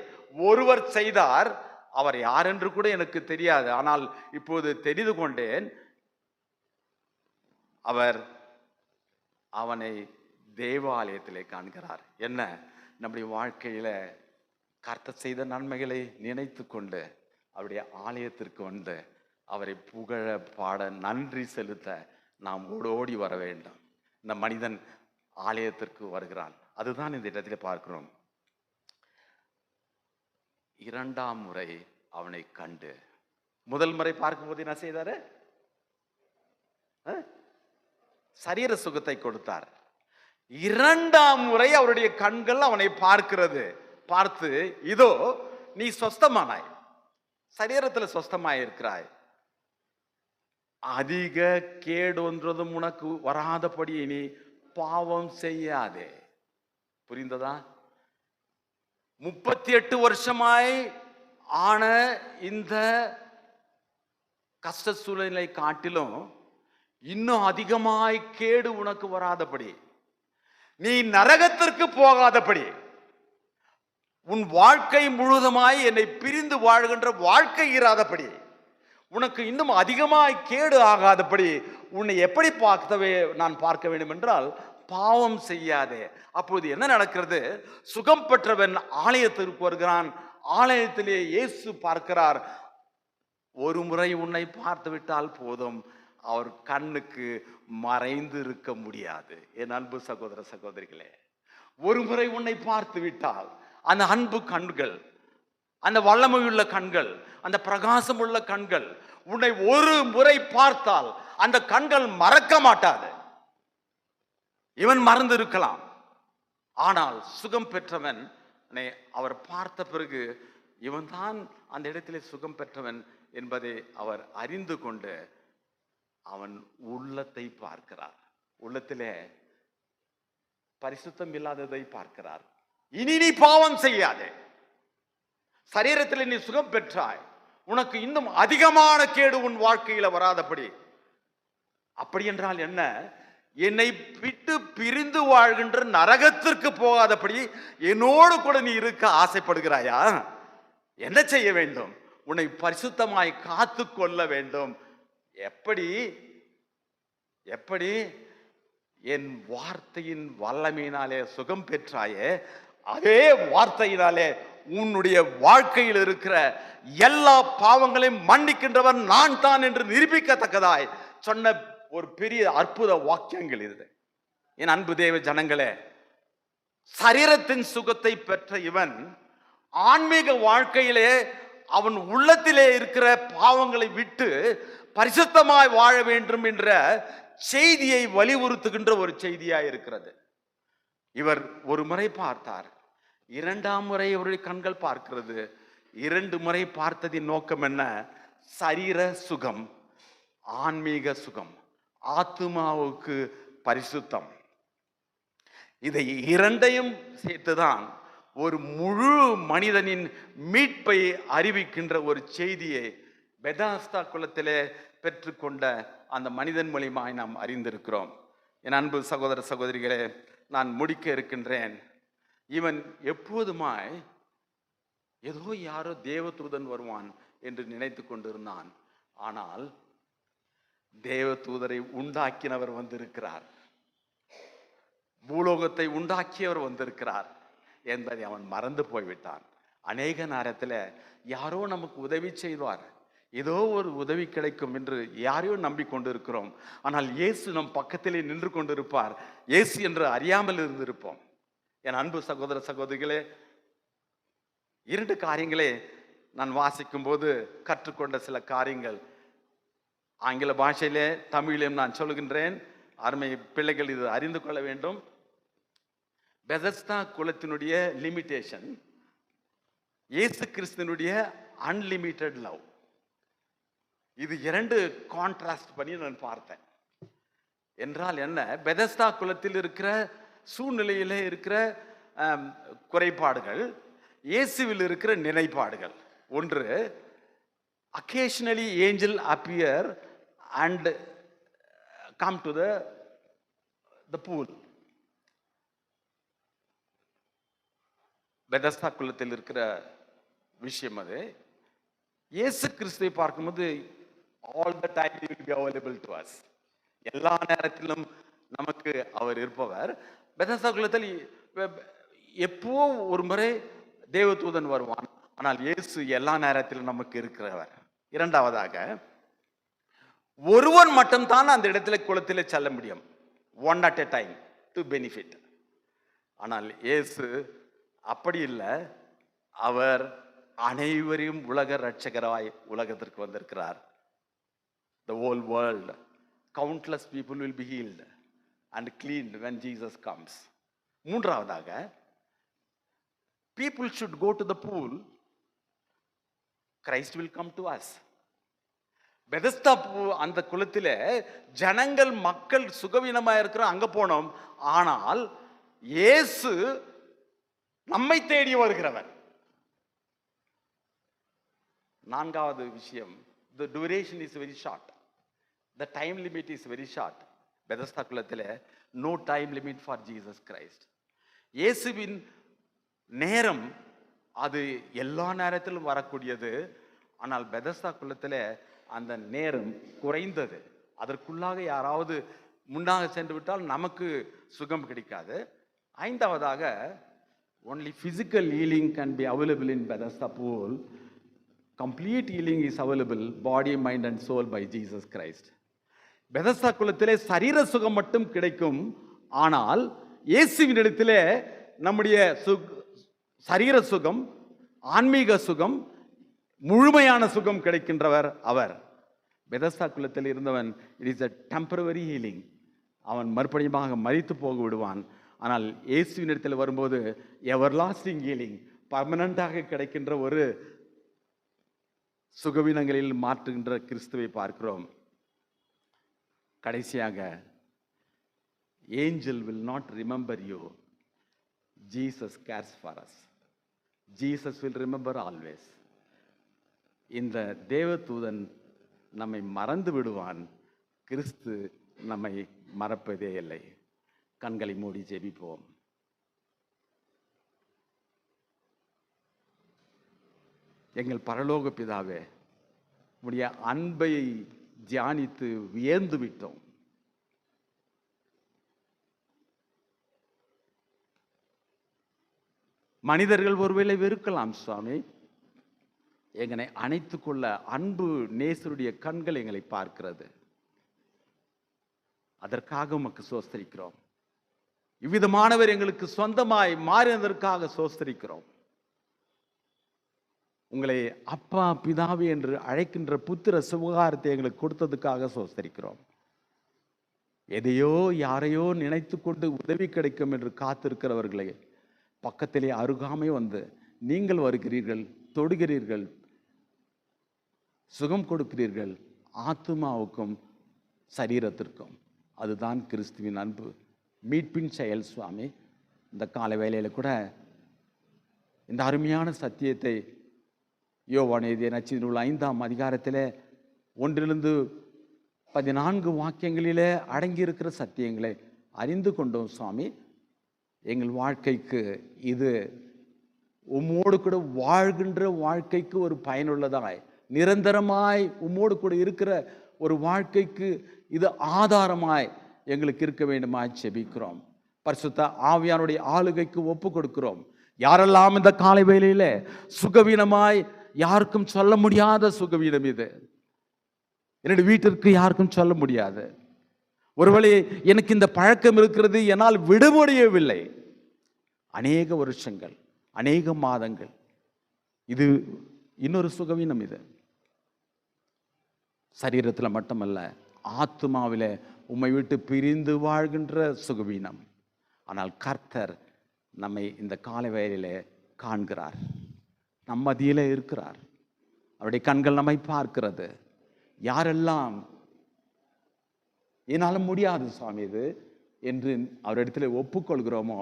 ஒருவர் செய்தார். அவர் யார் என்று கூட எனக்கு தெரியாது, ஆனால் இப்போது தெரிந்து கொண்டேன். அவர் அவனை தேவாலயத்திலே காண்கிறார். என்ன? நம்முடைய வாழ்க்கையில கர்த்தர் செய்த நன்மைகளை நினைத்து கொண்டு அவருடைய ஆலயத்திற்கு வந்து அவரை புகழ, பாட, நன்றி செலுத்த நாம் ஓடோடி வர வேண்டும். இந்த மனிதன் ஆலயத்திற்கு வருகிறான். அதுதான் இந்த இடத்துல பார்க்கிறோம். 2ஆம் முறை அவனை கண்டு, முதல் முறை பார்க்கும்போது என்ன செய்தாரு? சரீர சுகத்தை கொடுத்தார். 2ஆம் முறை அவருடைய கண்கள் அவனை பார்க்கிறது. பார்த்து, இதோ நீ சொஸ்தமானாய், சரீரத்தில் சொஸ்தமாய் இருக்கிறாய், அதிக கேடு ஒன்றதும் உனக்கு வராதபடி நீ பாவம் செய்யாதே. புரிந்ததா? 38 வருஷமாய் ஆன இந்த கஷ்ட சூழ்நிலை காட்டிலும் இன்னும் அதிகமாய் கேடு உனக்கு வராதபடி, நீ நரகத்திற்கு போகாதபடி, உன் வாழ்க்கை முழுவதுமாய் என்னை பிரிந்து வாழ்கின்ற வாழ்க்கை இராதபடி, உனக்கு இன்னும் அதிகமாய் கேடு ஆகாதபடி உன்னை எப்படி நான் பார்க்க வேண்டும் என்றால் பாவம் செய்யாதே. அப்போது என்ன நடக்கிறது? சுகம் பெற்றவன் ஆலயத்திற்கு வருகிறான். ஆலயத்திலே இயேசு பார்க்கிறார். ஒரு முறை உன்னை பார்த்து விட்டால் போதும், அவர் கண்ணுக்கு மறைந்து இருக்க முடியாது. என் அன்பு சகோதர சகோதரிகளே, ஒரு முறை உன்னை பார்த்து விட்டால் அந்த அன்பு கண்கள், அந்த வல்லமையுள்ள கண்கள், அந்த பிரகாசம் உள்ள கண்கள் உன்னை ஒரு முறை பார்த்தால் அந்த கண்கள் மறக்க மாட்டாது. இவன் மறந்து இருக்கலாம். ஆனால் சுகம் பெற்றவன் அவர் பார்த்த பிறகு இவன் தான் அந்த இடத்திலே சுகம் பெற்றவன் என்பதை அவர் அறிந்து கொண்டு அவன் உள்ளத்தை பார்க்கிறார். உள்ளத்திலே பரிசுத்தம் இல்லாததை பார்க்கிறார். இனி நீ பாவம் செய்யாதே, சரீரத்தில் நீ சுகம் பெற்றாய், உனக்கு இன்னும் அதிகமான கேடு உன் வாழ்க்கையில வராதபடி. அப்படி என்றால் என்ன? என்னை விட்டு பிரிந்து வாழ்கின்ற நரகத்திற்கு போகாதபடி என்னோடு கூட நீ இருக்க ஆசைப்படுகிறாயா? என்ன செய்ய வேண்டும்? உன்னை பரிசுத்தமாய் காத்து கொள்ள வேண்டும். எப்படி? என் வார்த்தையின் வல்லமையினாலே சுகம் பெற்றாயே, அதே வார்த்தையினாலே உன்னுடைய வாழ்க்கையில் இருக்கிற எல்லா பாவங்களையும் மன்னிக்கின்றவன் நான் தான் என்று நிரூபிக்கத்தக்கதாய் சொன்ன ஒரு பெரிய அற்புத வாக்கியங்கள் இது. என் அன்பு தேவ ஜனங்களே, சரீரத்தின் சுகத்தை பெற்ற இவன் ஆன்மீக வாழ்க்கையிலே அவன் உள்ளத்திலே இருக்கிற பாவங்களை விட்டு பரிசுத்தமாய் வாழ வேண்டும் என்ற செய்தியை வலியுறுத்துகின்ற ஒரு செய்தியாய் இருக்கிறது. இவர் ஒரு முறை பார்த்தார், இரண்டாம் முறை அவருடைய கண்கள் பார்க்கிறது. 2 முறை பார்த்ததின் நோக்கம் என்ன? சரீர சுகம், ஆன்மீக சுகம், ஆத்துமாவுக்கு பரிசுத்தம். இதை இரண்டையும் சேர்த்துதான் ஒரு முழு மனிதனின் மீட்பை அறிவிக்கின்ற ஒரு செய்தியை பெதாஸ்தா குலத்திலே பெற்றுக்கொண்ட அந்த மனிதன் மூலியமாய் நாம் அறிந்திருக்கிறோம். என் அன்பு சகோதர சகோதரிகளே, நான் முடிக்க இருக்கின்றேன். இவன் எப்போதுமாய் ஏதோ யாரோ தேவதூதன் வருவான் என்று நினைத்து கொண்டிருந்தான். ஆனால் தேவதூதரை உண்டாக்கினவர் வந்திருக்கிறார், பூலோகத்தை உண்டாக்கியவர் வந்திருக்கிறார் என்பதை அவன் மறந்து போய்விட்டான். அநேக நேரத்தில் யாரோ நமக்கு உதவி செய்வார், ஏதோ ஒரு உதவி கிடைக்கும் என்று யாரையோ நம்பிக்கொண்டிருக்கிறோம். ஆனால் இயேசு நம் பக்கத்திலே நின்று கொண்டிருப்பார். இயேசு என்று அறியாமல் இருந்திருப்போம். என் அன்பு சகோதர சகோதரிகளே, 2 காரியங்களே நான் வாசிக்கும் போது கற்றுக்கொண்ட சில காரியங்கள். ஆங்கில பாஷையிலே தமிழிலும் நான் சொல்கின்றேன். அருமை பிள்ளைகள் இது அறிந்து கொள்ள வேண்டும். பெதஸ்தா குலத்தினுடைய லிமிட்டேஷன், இயேசு கிறிஸ்துனுடைய அன்லிமிட்டெட் லவ். இது 2 கான்ட்ராஸ்ட் பண்ணி நான் பார்த்தேன். என்றால் என்ன? பெதஸ்தா குலத்தில் இருக்கிற சூழ்நிலையிலே இருக்கிற குறைபாடுகள், இயேசுவில் இருக்கிற நிலைப்பாடுகள். ஒன்று, occasionally angel appear and come to the pool. Bethesda குலத்தில் இருக்கிற விஷயம் அது. இயேசு கிறிஸ்துவை பார்க்கும்போது all the time he will be available to us. எல்லா நேரத்திலும் நமக்கு அவர் இருப்பவர். பெதஸ்தா குலத்தில் எப்போ ஒரு முறை தேவதூதன் வருவான், ஆனால் இயேசு எல்லா நேரத்திலும் நமக்கு இருக்கிறவர். இரண்டாவதாக, ஒருவன் மட்டும்தான் அந்த இடத்துல குளத்திலே செல்ல முடியும், one at a time to benefit. ஆனால் இயேசு அப்படி இல்லை. அவர் அனைவரையும் உலக ரட்சகராய் உலகத்திற்கு வந்திருக்கிறார். The whole world, countless people will be healed and cleaned when Jesus comes. மூன்றாவதாக, people should go to the pool, Christ will come to us. Bethesda அந்த குலத்திலே ஜனங்கள் மக்கள் சுகவீனமாக இருக்கிற அங்க போனோம். ஆனால் இயேசு நம்மை தேடி வருகிறவர். நான்காவது விஷயம், the duration is very short, the time limit is very short. Bethesda குலத்திலே no time limit for Jesus Christ. இயேசுவின் நேரம் அது எல்லா நேரத்திலும் வரக்கூடியது. ஆனால் பெதஸ்தா குலத்திலே அந்த நேரம் குறைந்தது. அதற்குள்ளாக யாராவது முன்னாக சென்று விட்டால் நமக்கு சுகம் கிடைக்காது. ஐந்தாவதாக, only physical healing can be available in Bethesda pool. Complete healing is available, body, mind and soul, by Jesus Christ. Bethesda குலத்திலே சரீர சுகம் மட்டும் கிடைக்கும். ஆனால் இயேசுவின் இடத்திலே நம்முடைய சரீர சுகம், ஆன்மீக சுகம், முழுமையான சுகம் கிடைக்கின்றவர் அவர். பெதஸ்தா குலத்தில் இருந்தவன், it is a temporary healing. அவன் மறுபடியுமாக மரித்து போக விடுவான். ஆனால் இயேசுவினிடத்தில் வரும்போது எவர்லாஸ்டிங் ஹீலிங், பர்மனண்டாக கிடைக்கின்ற ஒரு சுகவீனங்களில் மாற்றுகின்ற கிறிஸ்துவை பார்க்கிறோம். கடைசியாக, angel will not remember you, Jesus cares for us. Jesus will remember always. இந்த தேவதூதன் நம்மை மறந்து விடுவான், கிறிஸ்து நம்மை மறப்பதே இல்லை. கண்களை மூடி ஜெபிப்போம். எங்கள் பரலோக பிதாவே, உம்முடைய அன்பை தியானித்து வியந்து விட்டோம். மனிதர்கள் ஒருவேளை வெறுக்கலாம் சுவாமி, எங்களை அணைத்துக் கொள்ள அன்பு நேசருடைய கண்கள் எங்களை பார்க்கிறது. அதற்காக உமக்கு சோஸ்தரிக்கிறோம். இவ்விதமானவர் எங்களுக்கு சொந்தமாய் மாறினதற்காக சோஸ்தரிக்கிறோம். உங்களை அப்பா பிதாவே என்று அழைக்கின்ற புத்திர சுகாரத்தை எங்களுக்கு கொடுத்ததுக்காக சோஸ்தரிக்கிறோம். எதையோ யாரையோ நினைத்து கொண்டு உதவி கிடைக்கும் என்று காத்திருக்கிறவர்களை பக்கத்திலே அருகாமை வந்து நீங்கள் வருகிறீர்கள், தொடுகிறீர்கள், சுகம் கொடுக்கிறீர்கள், ஆத்துமாவுக்கும் சரீரத்திற்கும். அதுதான் கிறிஸ்துவின் அன்பு, மீட்பின் செயல் சுவாமி. இந்த கால வேளையில் கூட இந்த அருமையான சத்தியத்தை யோவான் எழுதிய நற்செய்தி நூல் 5ஆம் அதிகாரத்தில் 1-14 வாக்கியங்களிலே அடங்கியிருக்கிற சத்தியங்களை அறிந்து கொண்டோம் சுவாமி. எங்கள் வாழ்க்கைக்கு இது உம்மோடு கூட வாழ்கின்ற வாழ்க்கைக்கு ஒரு பயனுள்ளதாய், நிரந்தரமாய் உம்மோடு கூட இருக்கிற ஒரு வாழ்க்கைக்கு இது ஆதாரமாய் எங்களுக்கு இருக்க வேண்டுமாய் ஜெபிக்கிறோம். பரிசுத்த ஆவியானுடைய ஆளுகைக்கு ஒப்பு கொடுக்கிறோம். யாரெல்லாம் இந்த காலை வேளையில சுகவீனமாய், யாருக்கும் சொல்ல முடியாத சுகவீனம் இது, என்னுடைய வீட்டிற்கு யாருக்கும் சொல்ல முடியாது, ஒருவேளை எனக்கு இந்த பழக்கம் இருக்கிறது, என்னால் விட முடியவில்லை, அநேக வருஷங்கள், அநேக மாதங்கள், இது இன்னொரு சுகவீனம். இது சரீரத்தில் மட்டுமல்ல, ஆத்துமாவில உம்மை விட்டு பிரிந்து வாழ்கின்ற சுகவீனம். ஆனால் கர்த்தர் நம்மை இந்த காலை வேளையிலே காண்கிறார், நம் மத்தியிலே இருக்கிறார். அவருடைய கண்கள் நம்மை பார்க்கிறது. யாரெல்லாம் என்னால் முடியாது சுவாமி இது என்று அவரிடத்தில் ஒப்புக்கொள்கிறோமோ,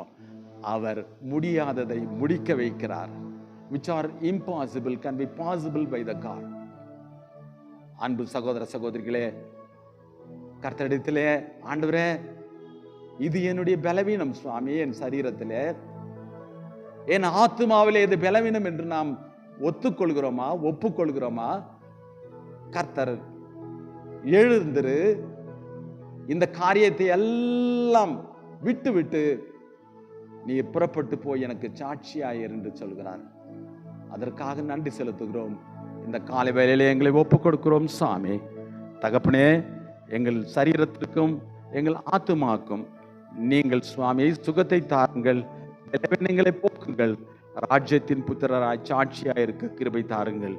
அவர் முடியாததை முடிக்க வைக்கிறார். which are impossible can be possible by the God. அன்பு சகோதர சகோதரிகளே, கர்த்தரிடத்திலே, ஆண்டவரே இது என்னுடைய பலவீனம் சுவாமி, என் சரீரத்திலே, என் ஆத்துமாவிலே இது பலவீனம் என்று நாம் ஒத்துக்கொள்கிறோமா, ஒப்புக்கொள்கிறோமா? கர்த்தர் எழுந்திரு, இந்த காரியத்தை எல்லாம் விட்டு விட்டு நீ புறப்பட்டு போய் எனக்கு சாட்சியாயிரு என்று சொல்கிறார். அதற்காக நன்றி செலுத்துகிறோம். இந்த காலை வேளையிலே எங்களை ஒப்புக் கொடுக்கிறோம் சாமி. தகப்பனே, எங்கள் சரீரத்திற்கும் எங்கள் ஆத்துமாக்கும் நீங்கள் சுவாமி சுகத்தை தாருங்கள், பலவீனங்களை போக்குங்கள், ராஜ்யத்தின் புத்திரராய் சாட்சியாய் இருக்க கிருபை தாருங்கள்.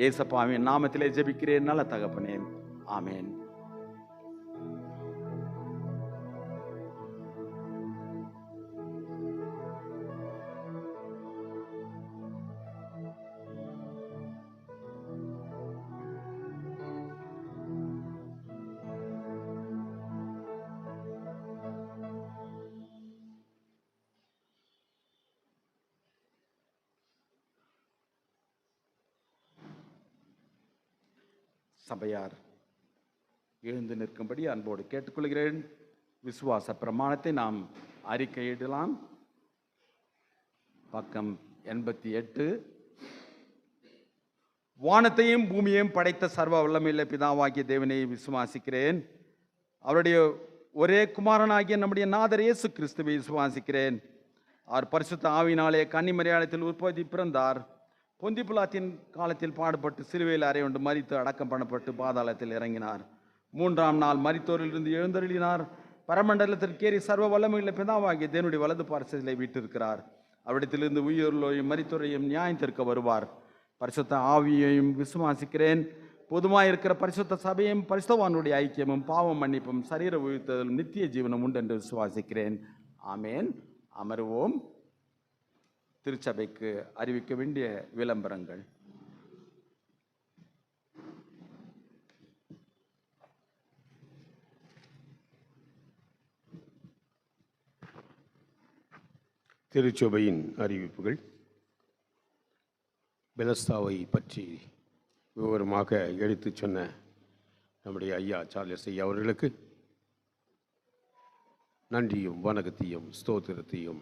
ஏசப்பாவின் நாமத்திலே ஜெபிக்கிறேன் நல்ல தகப்பனே, ஆமேன். சபையார் எழுந்து நிற்கும்படி அன்போடு கேட்டுக்கொள்கிறேன். விசுவாச பிரமாணத்தை நாம் அறிக்கையிடலாம். பக்கம் 88. வானத்தையும் பூமியையும் படைத்த சர்வ வல்லமையுள்ள பிதாவாகிய தேவனை விசுவாசிக்கிறேன். அவருடைய ஒரே குமாரனாகிய நம்முடைய நாதர் இயேசு கிறிஸ்துவை விசுவாசிக்கிறேன். அவர் பரிசுத்த ஆவியினாலே கன்னிமரியாதத்தில் உற்பத்தி பிறந்தார். பொந்தி பிலாத்தின் காலத்தில் பாடுபட்டு சிலுவையில் அறையுண்டு மரித்து அடக்கம் பண்ணப்பட்டு பாதாளத்தில் இறங்கினார். 3ஆம் நாள் மரித்தோரிலிருந்து எழுந்தருளினார். பரமண்டலத்திற்கேறி சர்வ வல்லமையுள்ள பிதாவாகிய தேவனுடைய வலது பார்சலை வீட்டிருக்கிறார். அவரிடத்திலிருந்து உயிரோரையும் மரித்தோரையும் நியாயத்திற்க வருவார். பரிசுத்த ஆவியையும் விசுவாசிக்கிறேன். பொதுவாக இருக்கிற பரிசுத்த சபையும் பரிசுத்தவானுடைய ஐக்கியமும் பாவம் மன்னிப்பும் சரீர உயிர்த்தலும் நித்திய ஜீவனம் உண்டு என்று விசுவாசிக்கிறேன். ஆமேன். அமருவோம். திருச்சபைக்கு அறிவிக்க வேண்டிய விளம்பரங்கள். திருச்சபையின் அறிவிப்புகள். பெலஸ்தாவை பற்றி விவரமாக எடுத்துச் சொன்ன நம்முடைய ஐயா சார்லஸ் ஐயா அவர்களுக்கு நன்றியும் வணக்கத்தையும் ஸ்தோத்திரத்தையும்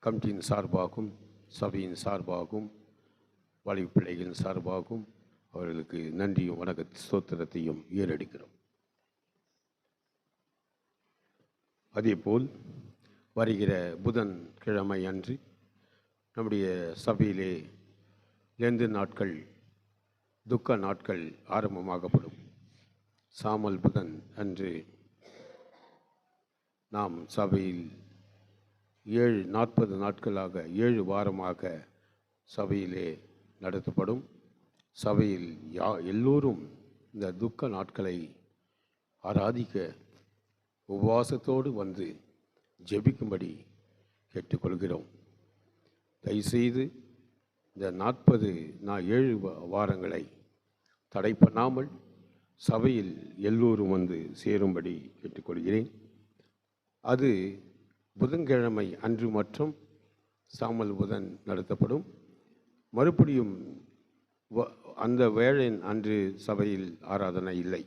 கமிட்டியின் சார்பாகவும் சபையின் சார்பாகவும் வளைவு பிள்ளைகளின் சார்பாகவும் அவர்களுக்கு நன்றியும் வணக்க ஸ்தோத்திரத்தையும் ஏறெடுக்கிறோம். அதேபோல் வருகிற புதன் கிழமை அன்று நம்முடைய சபையிலே லெந்து நாட்கள் துக்க நாட்கள் ஆரம்பமாகப்படும். சாமல் புதன் அன்று நாம் சபையில் 40 நாட்களாக 7 வாரமாக சபையிலே நடத்தப்படும். சபையில் எல்லோரும் இந்த துக்க நாட்களை ஆராதிக்க உபவாசத்தோடு வந்து ஜெபிக்கும்படி கேட்டுக்கொள்கிறோம். தயவுசெய்து இந்த 7 வாரங்களை தடை பண்ணாமல் சபையில் எல்லோரும் வந்து சேரும்படி கேட்டுக்கொள்கிறேன். அது புதன்கிழமை அன்று மற்றும் சாமல் புதன் நடத்தப்படும். மறுபடியும் அந்த வேளையின் அன்று சபையில் ஆராதனை இல்லை.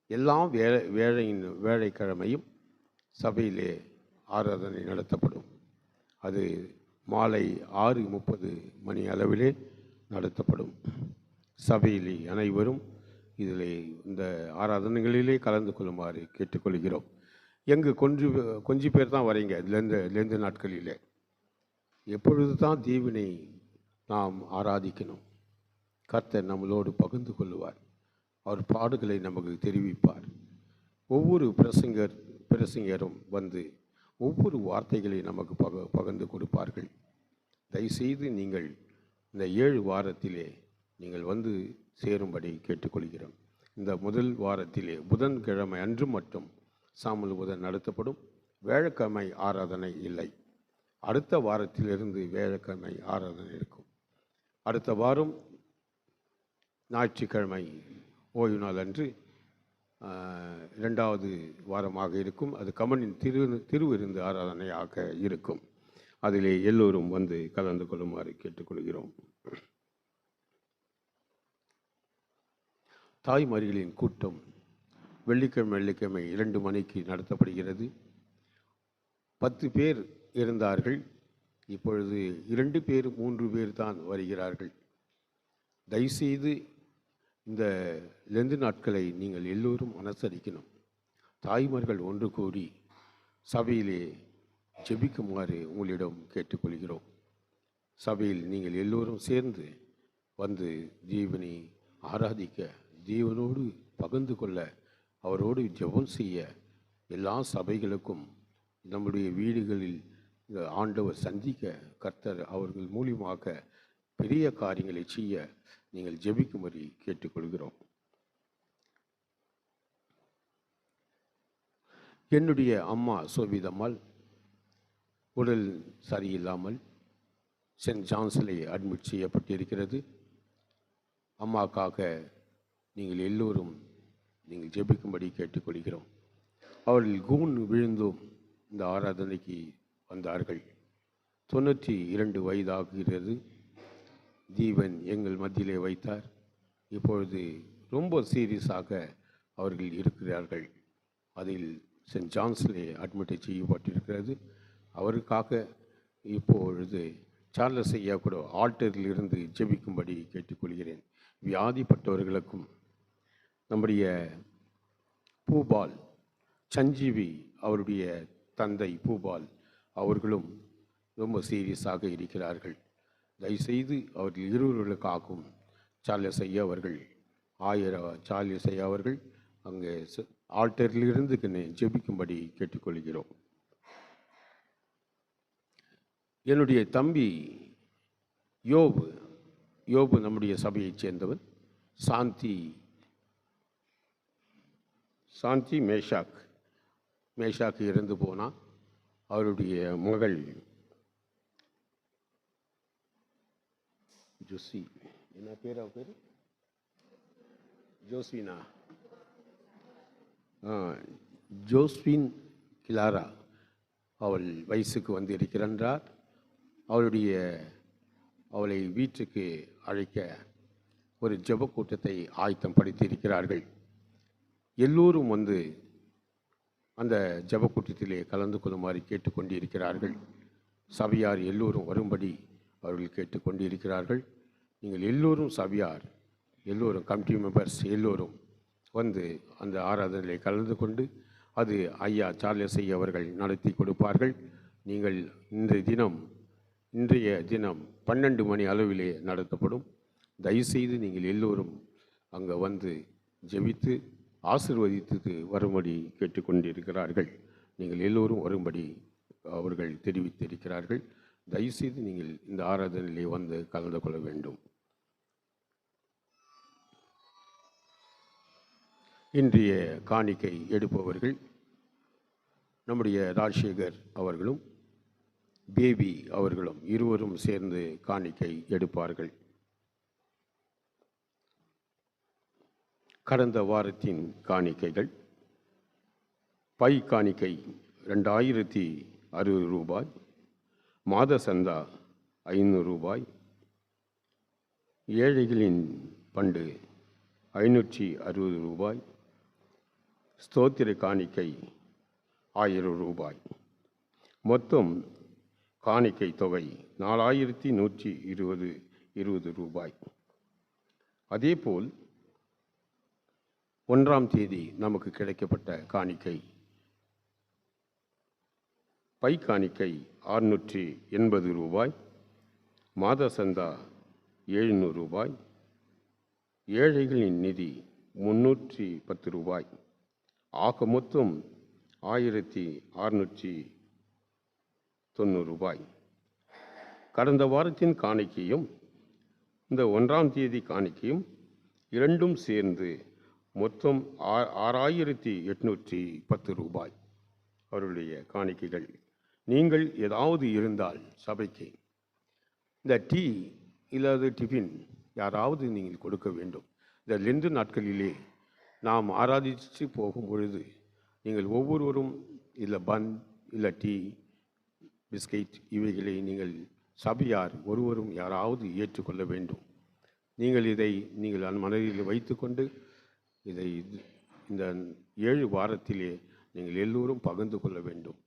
எல்லாம் வேளைக்கிழமையும் சபையிலே ஆராதனை நடத்தப்படும். அது மாலை 6:30 மணி அளவிலே நடத்தப்படும். சபையிலே அனைவரும் இதிலே இந்த ஆராதனைகளிலே கலந்து கொள்ளுமாறு கேட்டுக்கொள்கிறோம். எங்கு கொஞ்சம் பேர் தான் வரீங்க. இதுலேருந்து நாட்களிலே எப்பொழுது தான் தேவனை நாம் ஆராதிக்கணும். கர்த்தர் நம்மளோடு பகிர்ந்து கொள்வார். அவர் பாடுகளை நமக்கு தெரிவிப்பார். ஒவ்வொரு பிரசங்கரும் வந்து ஒவ்வொரு வார்த்தைகளை நமக்கு பகிர்ந்து கொடுப்பார்கள். தயவுசெய்து நீங்கள் இந்த 7 வாரத்திலே நீங்கள் வந்து சேரும்படி கேட்டுக்கொள்கிறோம். இந்த முதல் வாரத்திலே புதன்கிழமை அன்று மட்டும் சாமல் புதன் நடத்தப்படும். வியாழக்கிழமை ஆராதனை இல்லை. அடுத்த வாரத்திலிருந்து வியாழக்கிழமை ஆராதனை இருக்கும். அடுத்த வாரம் ஞாயிற்றுக்கிழமை ஓய்வு நாள் அன்று 2வது வாரமாக இருக்கும். அது கமனின் திருவிருந்து ஆராதனையாக இருக்கும். அதிலே எல்லோரும் வந்து கலந்து கொள்ளுமாறு கேட்டுக்கொள்கிறோம். தாய்மார்களின் கூட்டம் வெள்ளிக்கிழமை 2 மணிக்கு நடத்தப்படுகிறது. 10 பேர் இருந்தார்கள். இப்பொழுது 2 பேர் 3 பேர் தான் வருகிறார்கள். தயவுசெய்து இந்த லெந்து நாட்களை நீங்கள் எல்லோரும் அனுசரிக்கணும். தாய்மார்கள் ஒன்று கூடி சபையிலே ஜெபிக்குமாறு உங்களிடம் கேட்டுக்கொள்கிறோம். சபையில் நீங்கள் எல்லோரும் சேர்ந்து வந்து தேவனை ஆராதிக்க, தேவனோடு பகிர்ந்து கொள்ள, அவரோடு ஜெபம் செய்ய எல்லா சபைகளுக்கும் நம்முடைய வீடுகளில் ஆண்டவர் சந்திக்க கர்த்தர் அவர்கள் மூலியமாக பெரிய காரியங்களை செய்ய நீங்கள் ஜெபிக்கும்படி கேட்டுக்கொள்கிறோம். என்னுடைய அம்மா சோபிதம்மாள் உடல் சரியில்லாமல் சென்ட் ஜான்ஸிலே அட்மிட் செய்யப்பட்டிருக்கிறது. அம்மாக்காக நீங்கள் எல்லோரும் நீங்கள் ஜெபிக்கும்படி கேட்டுக்கொள்கிறோம். அவர்கள் கூன் விழுந்தும் இந்த ஆராதனைக்கு வந்தார்கள். 92 வயதாகிறது. தீவன் எங்கள் மத்தியிலே வைத்தார். இப்பொழுது ரொம்ப சீரியஸாக அவர்கள் இருக்கிறார்கள். அதில் சென்ட் ஜான்ஸிலே அட்மிட் செய்யப்பட்டிருக்கிறது. அவருக்காக இப்பொழுது சார்லஸ் ஐயா கூட ஆல்டரில் இருந்து ஜெபிக்கும்படி கேட்டுக்கொள்கிறேன். வியாதிப்பட்டவர்களுக்கும் நம்முடைய பூபால் சஞ்சீவி அவருடைய தந்தை பூபால் அவர்களும் ரொம்ப சீரியஸாக இருக்கிறார்கள். தயவுசெய்து அவர்கள் இருவர்களுக்காகவும் சார்லஸ் ஐயா அவர்கள் சார்லஸ் ஐயா அவர்கள் அங்கே ஆல்டரிலிருந்து ஜெபிக்கும்படி கேட்டுக்கொள்கிறோம். என்னுடைய தம்பி யோபு நம்முடைய சபையைச் சேர்ந்தவன். சாந்தி மேஷாக் இறந்து போனால் அவருடைய மகள் ஜோசி, என்ன பேர் அவ பேர்? ஜோஸ்வினா, ஜோஸ்வின் கிளாரா அவள் வயசுக்கு வந்து இருக்கிறார். அவளை வீட்டுக்கு அழைக்க ஒரு ஜெப கூட்டத்தை ஆயத்தம் படுத்தியிருக்கிறார்கள். எல்லோரும் வந்து அந்த ஜெப கூட்டத்திலே கலந்து கொள்ளுமாறு கேட்டுக்கொண்டிருக்கிறார்கள். சபையார் எல்லோரும் வரும்படி அவர்கள் கேட்டுக்கொண்டிருக்கிறார்கள். நீங்கள் எல்லோரும் சபையார் எல்லோரும் கமிட்டி மெம்பர்ஸ் எல்லோரும் வந்து அந்த ஆராதனையை கலந்து கொண்டு அது ஐயா சார்லஸ் அவர்கள் நடத்தி கொடுப்பார்கள். நீங்கள் இன்றைய தினம் 12 மணி அளவிலே நடத்தப்படும். தயவுசெய்து நீங்கள் எல்லோரும் அங்கே வந்து ஜெபித்து ஆசீர்வதித்து வரும்படி கேட்டுக்கொண்டிருக்கிறார்கள். நீங்கள் எல்லோரும் வரும்படி அவர்கள் தெரிவித்திருக்கிறார்கள். தயவுசெய்து நீங்கள் இந்த ஆராதனையிலே வந்து கலந்து கொள்ள வேண்டும். இன்றைய காணிக்கை எடுப்பவர்கள் நம்முடைய ராஜசேகர் அவர்களும் பேபி அவர்களும் இருவரும் சேர்ந்து காணிக்கை எடுப்பார்கள். கடந்த வாரத்தின் காணிக்கைகள்: பை காணிக்கை 2060 ரூபாய், மாத சந்தா 500 ரூபாய், ஏழைகளின் பண்டு 560 ரூபாய், ஸ்தோத்திர காணிக்கை 1000 ரூபாய். மொத்தம் காணிக்கை தொகை 4120 ரூபாய். அதேபோல் 1ஆம் தேதி நமக்கு கிடைக்கப்பட்ட காணிக்கை பை காணிக்கை 680 ரூபாய், மாத சந்தா 700 ரூபாய், ஏழைகளின் நிதி 310 ரூபாய். ஆக மொத்தம் 1690 ரூபாய். கடந்த வாரத்தின் காணிக்கையும் இந்த 1ஆம் தேதி காணிக்கையும் இரண்டும் சேர்ந்து மொத்தம் 6810 ரூபாய் அவருடைய காணிக்கைகள். நீங்கள் ஏதாவது இருந்தால் சபைக்கு இந்த டீ இல்லாத டிஃபின் யாராவது நீங்கள் கொடுக்க வேண்டும். இந்த 2 நாட்களிலே நாம் ஆராதித்து போகும் பொழுது நீங்கள் ஒவ்வொருவரும் இல்லை பன் இல்லை டீ பிஸ்கெட் இவைகளை நீங்கள் சபையார் ஒருவரும் யாராவது ஏற்றுக்கொள்ள வேண்டும். இதை நீங்கள் மனதில் வைத்துக்கொண்டு இதை இந்த 7 வாரத்திலே நீங்கள் எல்லோரும் பகிர்ந்து கொள்ள வேண்டும்.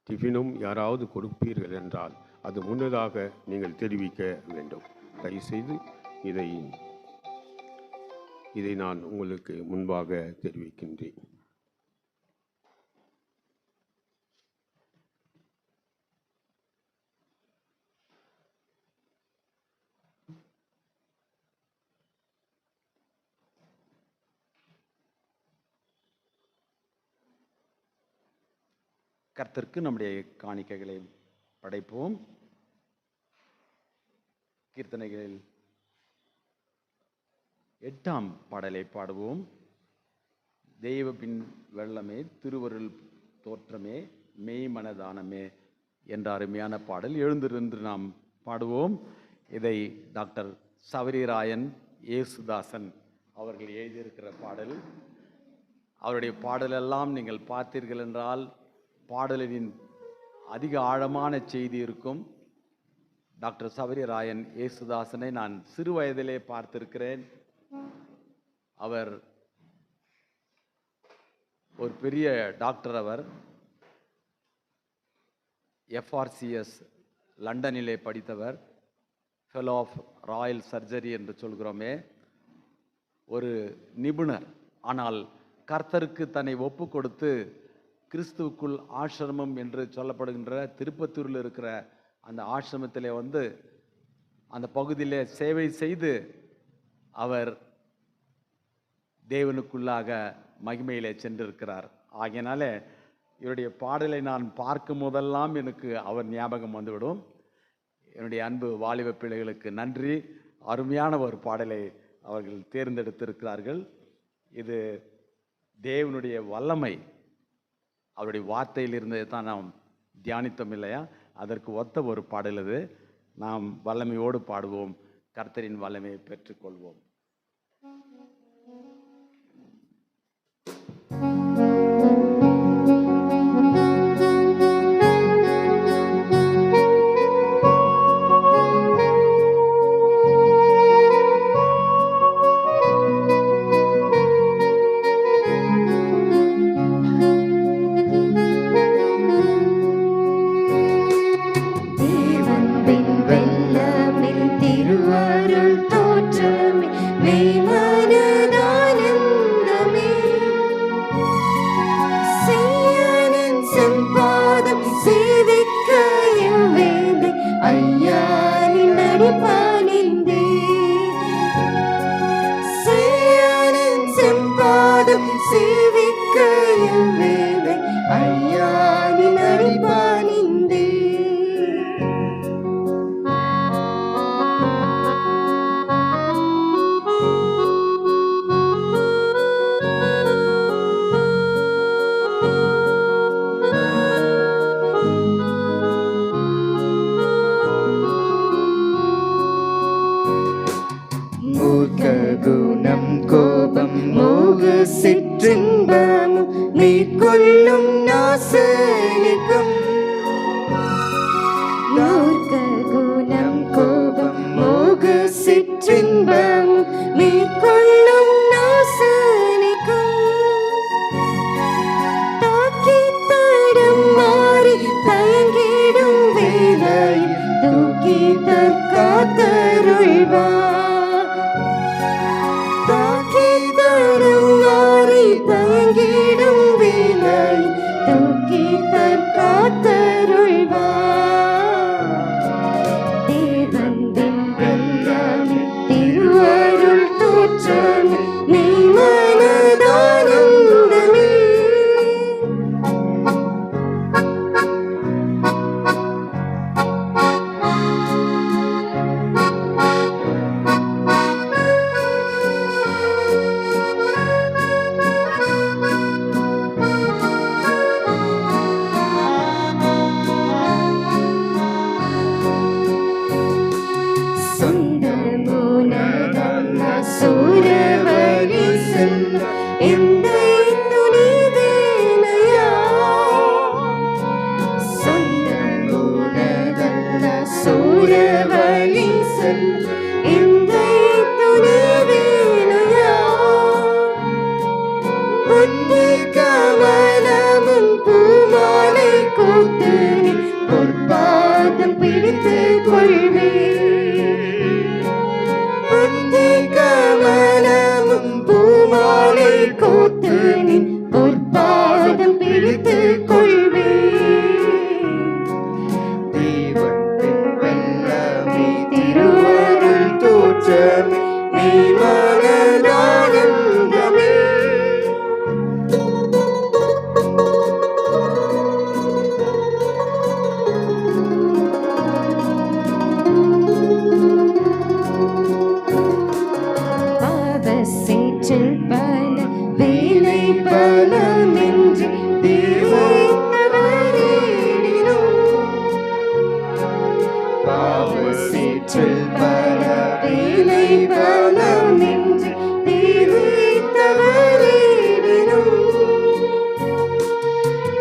டிஃபினும் யாராவது கொடுப்பீர்கள் என்றால் அது முன்னதாக நீங்கள் தெரிவிக்க வேண்டும். தயவுசெய்து இதை நான் உங்களுக்கு முன்பாக தெரிவிக்கின்றேன். கர்த்தருக்கு நம்முடைய காணிக்கைகளை படைப்போம். கீர்த்தனைகளில் 8ஆம் பாடலை பாடுவோம். தெய்வ பின் வெள்ளமே, திருவருள் தோற்றமே, மெய்மனதானமே என்ற அருமையான பாடல் எழுந்திருந்து நாம் பாடுவோம். இதை டாக்டர் சவரிராயன் ஏசுதாசன் அவர்கள் எழுதியிருக்கிற பாடல். அவருடைய பாடலெல்லாம் நீங்கள் பார்த்தீர்கள் என்றால் பாடலின் அதிக ஆழமான செய்தி இருக்கும். டாக்டர் சவரிராயன் ஏசுதாசனை நான் சிறு வயதிலே பார்த்திருக்கிறேன். அவர் ஒரு பெரிய டாக்டர். அவர் FRCS லண்டனிலே படித்தவர், ஃபெலோ ஆஃப் ராயல் சர்ஜரி என்று சொல்கிறோமே, ஒரு நிபுணர். ஆனால் கர்த்தருக்கு தன்னை ஒப்பு கொடுத்து கிறிஸ்துவுக்குள் ஆசிரமம் என்று சொல்லப்படுகின்ற திருப்பத்தூரில் இருக்கிற அந்த ஆசிரமத்திலே வந்து அந்த பகுதியிலே சேவை செய்து அவர் தேவனுக்குள்ளாக மகிமையிலே சென்றிருக்கிறார். ஆகையினால இவருடைய பாடலை நான் பார்க்கும் போதெல்லாம் எனக்கு அவர் ஞாபகம் வந்துவிடும். என்னுடைய அன்பு வாலிப பிள்ளைகளுக்கு நன்றி. அருமையான ஒரு பாடலை அவர்கள் தேர்ந்தெடுத்திருக்கிறார்கள். இது தேவனுடைய வல்லமை, அவருடைய வார்த்தையில் இருந்ததை தான் நாம் தியானித்தோம் இல்லையா? அதற்கு ஒத்த ஒரு பாடல் இது. நாம் வல்லமையோடு பாடுவோம், கர்த்தரின் வல்லமையை பெற்றுக்கொள்வோம். குணம் கோபம் மோக சிற்றின்பமும் மேற்கொள்ளும் நாசனிக்கும். குணம் கோபம் மோக சிற்றின்பமும் மேற்கொள்ளும் நாசனிக்கும். தாக்கி தடம் மாறி தயங்கிடும் வேளையில் தூக்கி தற்காத்தருள்வார். தயங்கிடும் வேலை தூக்கி தற்காத்தருள்வார். தேவந்தின் வெள்ளமே திருவருள் தோற்றமே நீ மனதானந்தமே. பொற்பாதம் பிடித்து கொள்வே. கமலமும் பூமாலை கோத்து நின் பொற்பாதம் பிடித்து கொள்வே. தேவத்தின் வெள்ளமே திருவருள் தோற்றமே நீ மனதானந்தமே. பலமின்றி தேவைத்தவரேடினும் பாவசேற்றில் பல வேலை பலமின்றி தேவைத்தவரேடினும்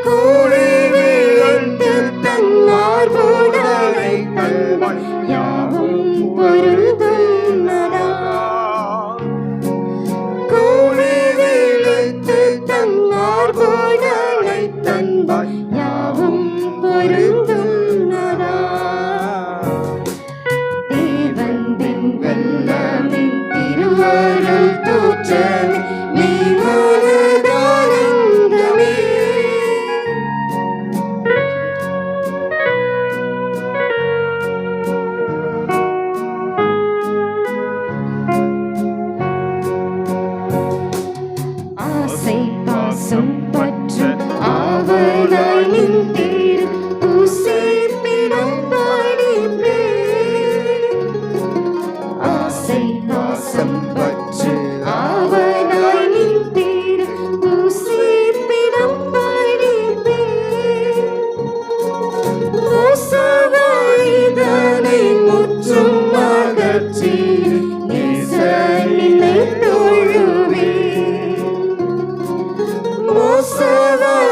கூடி விளைத்து தன் மார்புடனை தள்வான் யாவும் பொருந்தும். மார்போடனை தன்பாய் யாவும் பொருந்தும். தேவந்தின் வெள்ளமின் திருவருள் தோற்றமே நீ மனதானந்தமே. பற்று ஆவலாய் நின்றீர் பூசிப்பிடம் பாடிப்பே. ஆசை பாசம்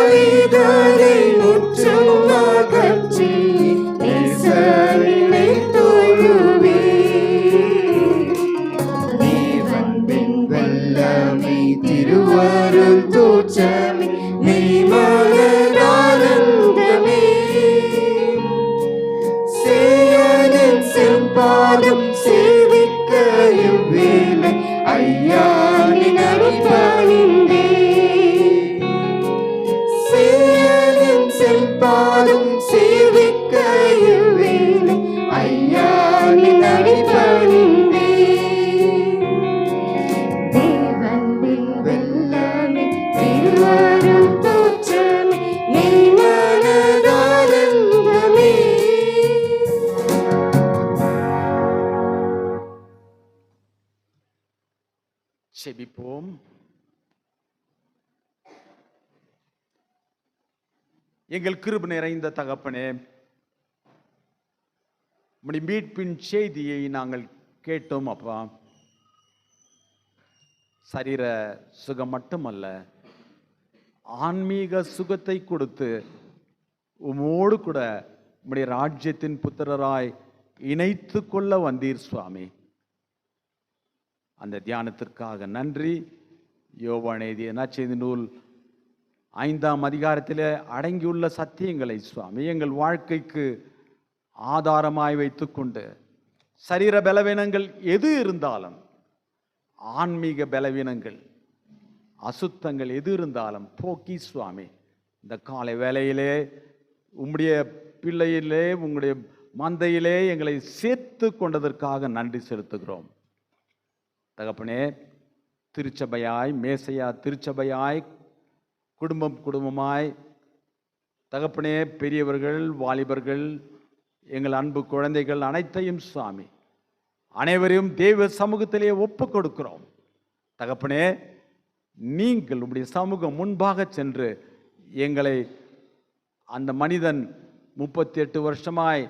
பழிதனை முற்றும் அகற்றி நேசனை தொழுவே. தேவன்பின் வல்லமை திருவருள் தோற்றமே மெய்மனதானந்தமே. சேயனின் செம்பாதம் சேவிக்க இவ்வேளை ஐயானின் அடிபணிந்தே. சேயனின் செம்பாதம் சேவிக்க இவ்வேளை ஐயானின் அடிபணிந்தே. தேவன்பின் வல்லமை திருவருள் தோற்றமே மெய்மனதானந்தமே. செபிப்போம். எங்கள் கிருபை நிறைந்த தகப்பனே, உம்முடைய மீட்பின் செய்தியை நாங்கள் கேட்டோம் அப்பா. சரீர சுகம் மட்டுமல்ல, ஆன்மீக சுகத்தை கொடுத்து உமோடு கூட உம்முடைய ராஜ்யத்தின் புத்திரராய் இணைத்து கொள்ள வந்தீர் சுவாமி. அந்த தியானத்திற்காக நன்றி. யோவான் எழுதிய நற்செய்தி நூல் 5ஆம் அதிகாரத்தில் அடங்கியுள்ள சத்தியங்களை சுவாமி எங்கள் வாழ்க்கைக்கு ஆதாரமாய் வைத்துக்கொண்டு சரீர பலவீனங்கள் எது இருந்தாலும், ஆன்மீக பலவீனங்கள் அசுத்தங்கள் எது இருந்தாலும் போக்கி சுவாமி இந்த காலை வேளையிலே உம்முடைய பிள்ளையிலே உங்களுடைய மந்தையிலே எங்களை சேர்த்து கொண்டதற்காக நன்றி செலுத்துகிறோம் தகப்பனே. திருச்சபையாய் மேசையா திருச்சபையாய் குடும்பம் குடும்பமாய் தகப்பனே, பெரியவர்கள் வாலிபர்கள் எங்கள் அன்பு குழந்தைகள் அனைத்தையும் சுவாமி அனைவரையும் தேவ சமூகத்திலே ஒப்பு கொடுக்கிறோம் தகப்பனே. நீங்கள் உம்முடைய சமூகம் முன்பாக சென்று எங்களை, அந்த மனிதன் 38 வருஷமாய்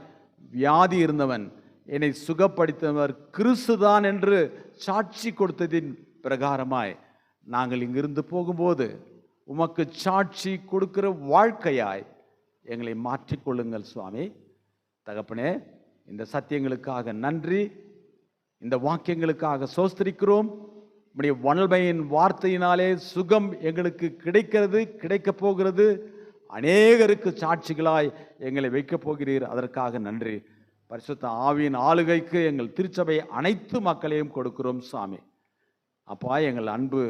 வியாதி இருந்தவன், என்னை சுகப்படுத்தினவர் கிறிஸ்துதான் என்று சாட்சி கொடுத்ததின் பிரகாரமாய் நாங்கள் இங்கிருந்து போகும்போது உமக்கு சாட்சி கொடுக்கிற வாழ்க்கையாய் எங்களை மாற்றிக்கொள்ளுங்கள் சுவாமி தகப்பனே. இந்த சத்தியங்களுக்காக நன்றி, இந்த வாக்கியங்களுக்காக சோஸ்திரிக்கிறோம். உம்முடைய வல்லமையின் வார்த்தையினாலே சுகம் எங்களுக்கு கிடைக்கிறது, கிடைக்கப் போகிறது. அநேகருக்கு சாட்சிகளாய் எங்களை வைக்கப் போகிறீர், அதற்காக நன்றி. பரிசுத்த ஆவியின் ஆளுகைக்கு எங்கள் திருச்சபை அனைத்து மக்களையும் கொடுக்கிறோம் சாமி. அப்பா, எங்கள் அன்பு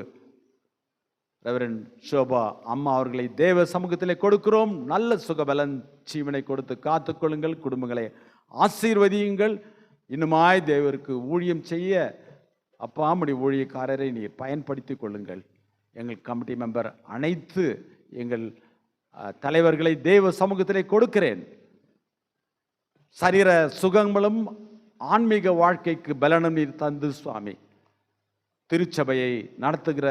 ரெவரண்ட் ஷோபா அம்மா அவர்களை தேவ சமூகத்திலே கொடுக்கிறோம். நல்ல சுகபலன் ஜீவனை கொடுத்து காத்துக்கொள்ளுங்கள், குடும்பங்களை ஆசீர்வதியுங்கள். இன்னுமாய் தேவருக்கு ஊழியம் செய்ய அப்பா நம்முடைய ஊழியக்காரரை நீர் பயன்படுத்தி கொள்ளுங்கள். எங்கள் கமிட்டி மெம்பர் அனைத்து எங்கள் தலைவர்களை தேவ சமூகத்திலே கொடுக்கிறேன். சரீர சுகங்களும் ஆன்மீக வாழ்க்கைக்கு பலனும் நீர் தந்து சுவாமி திருச்சபையை நடத்துகிற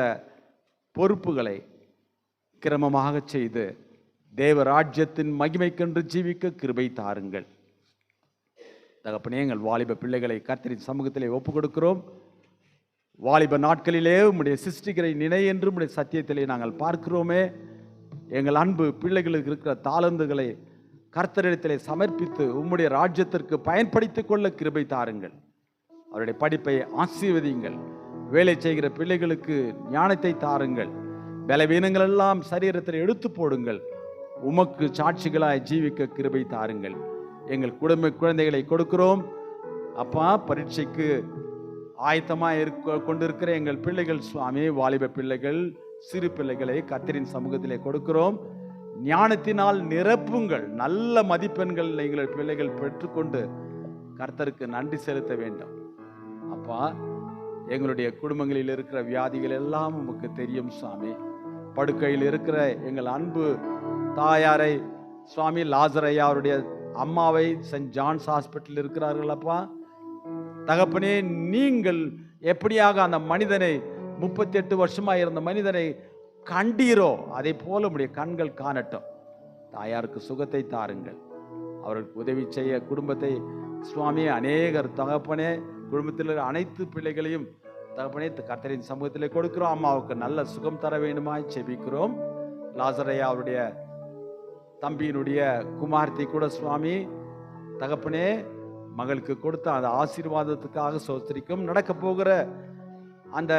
பொறுப்புகளை கிரமமாக செய்து தேவ ராஜ்யத்தின் மகிமைக்கென்று ஜீவிக்க கிருபை தாருங்கள் தகப்பனே. எங்கள் வாலிப பிள்ளைகளை கர்த்தரின் சமூகத்திலே ஒப்பு கொடுக்கிறோம். வாலிப நாட்களிலே உம்முடைய சிருஷ்டிகரை நினை என்று உம்முடைய சத்தியத்திலே நாங்கள் பார்க்கிறோமே. எங்கள் அன்பு பிள்ளைகளுக்கு இருக்கிற தாளந்துகளை கர்த்தரிடத்திலே சமர்ப்பித்து உம்முடைய ராஜ்யத்திற்கு பயன்படுத்திக் கொள்ள கிருபை தாருங்கள். அவருடைய படிப்பை ஆசீர்வதியுங்கள். வேலை செய்கிற பிள்ளைகளுக்கு ஞானத்தை தாருங்கள். பலவீனங்கள் எல்லாம் சரீரத்தில் எடுத்து போடுங்கள். உமக்கு சாட்சிகளாய் ஜீவிக்க கிருபை தாருங்கள். எங்கள் குழந்தைகளை கொடுக்கிறோம் அப்பா. பரீட்சைக்கு ஆயத்தமாக கொண்டிருக்கிற எங்கள் பிள்ளைகள் சுவாமி, வாலிப பிள்ளைகள், சிறு பிள்ளைகளை கர்த்தரின் சமூகத்திலே கொடுக்கிறோம். ஞானத்தினால் நிரப்புங்கள். நல்ல மதிப்பெண்கள் எங்கள் பிள்ளைகள் பெற்றுக்கொண்டு கர்த்தருக்கு நன்றி செலுத்த வேண்டும் அப்பா. எங்களுடைய குடும்பங்களில் இருக்கிற வியாதிகள் எல்லாம் உமக்கு தெரியும் சுவாமி. படுக்கையில் இருக்கிற எங்கள் அன்பு தாயாரை சுவாமி லாசரையா அவருடைய அம்மாவை சென்ட் ஜான்ஸ் ஹாஸ்பிட்டல் இருக்கிறார்கள் அப்பா தகப்பனே. நீங்கள் எப்படியாக அந்த மனிதனை 38 வருஷமாக இருந்த மனிதனை கண்டீரோ அதை போல உடைய கண்கள் காணட்டும். தாயாருக்கு சுகத்தை தாருங்கள். அவர்களுக்கு உதவி செய்ய குடும்பத்தை சுவாமி அநேகர் தகப்பனே, குடும்பத்தில் அனைத்து பிள்ளைகளையும் தகப்பனே கர்த்தரின் சமூகத்திலே கொடுக்கிறோம். அம்மாவுக்கு நல்ல சுகம் தர வேண்டுமாய் செபிக்கிறோம். லாசரையா அவருடைய தம்பியினுடைய குமார்த்தி கூட சுவாமி தகப்பனே மகளுக்கு கொடுத்த அந்த ஆசீர்வாதத்துக்காக சோஸ்திரிக்கும். நடக்க போகிற அந்த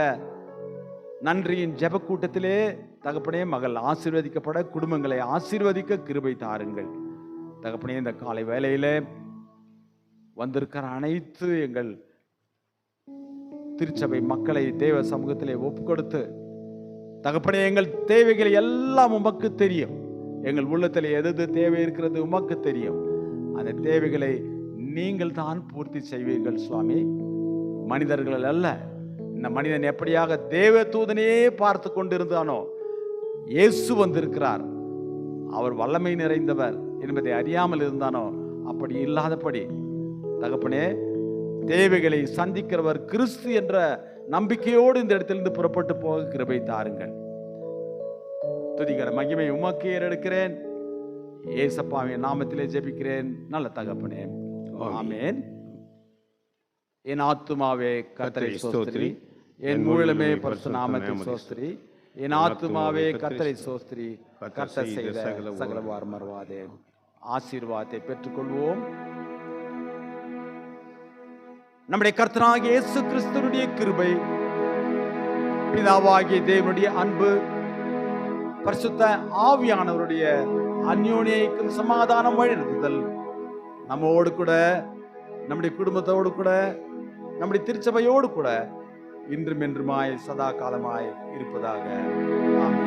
நன்றியின் ஜெப கூட்டத்திலே தகப்பனே மகள் ஆசீர்வதிக்கப்பட, குடும்பங்களை ஆசீர்வதிக்க கிருபை தாருங்கள் தகப்பனே. இந்த காலை வேளையிலே வந்திருக்கிற அனைத்து எங்கள் திருச்சபை மக்களை தேவ சமூகத்திலே ஒப்பு கொடுத்து தகப்பனே, எங்கள் தேவைகள் எல்லாம் உமக்கு தெரியும். எங்கள் உள்ளத்தில் எது தேவை இருக்கிறது உமக்கு தெரியும். அந்த தேவைகளை நீங்கள் தான் பூர்த்தி செய்வீர்கள் சுவாமி, மனிதர்கள் அல்ல. இந்த மனிதன் எப்படியாக தேவ தூதனையே பார்த்து கொண்டிருந்தானோ, இயேசு வந்திருக்கிறார், அவர் வல்லமை நிறைந்தவர் என்பதை அறியாமல் இருந்தானோ, அப்படி இல்லாதபடி தகப்பனே தேவைகளை சந்திக்கிறவர் கிறிஸ்து என்ற நம்பிக்கையோடு இந்த இடத்திலிருந்து புறப்பட்டு போக கிருபை தாருங்கள். துதிகர மகிமை உமக்கு ஏறெடுக்கிறேன், ஏசப்பாவின் நாமத்திலே ஜெபிக்கிறேன் நல்ல தகப்பனே, ஆமென். என் ஆத்துமாவே கர்த்தரை ஸ்தோத்திரி, என் முழுமே பரிசுத்த நாமத்தை ஸ்தோத்திரி. என் ஆத்துமாவே கர்த்தரை ஸ்தோத்திரி, கர்த்தர் செய்த சகல மறவாதே. ஆசீர்வாதத்தை பெற்றுக்கொள்வோம். நம்முடைய கர்த்தராகிய இயேசு கிறிஸ்துவினுடைய கிருபை, பிதாவாகிய தேவனுடைய அன்பு, பரிசுத்த ஆவியானவருடைய அந்யோன்யம் சமாதானம் வழிநடத்துதல் நம்மோடு கூட, நம்முடைய குடும்பத்தோடு கூட, நம்முடைய திருச்சபையோடு கூட இன்றும் என்றுமாய் சதா காலமாய் இருப்பதாக. ஆமென்.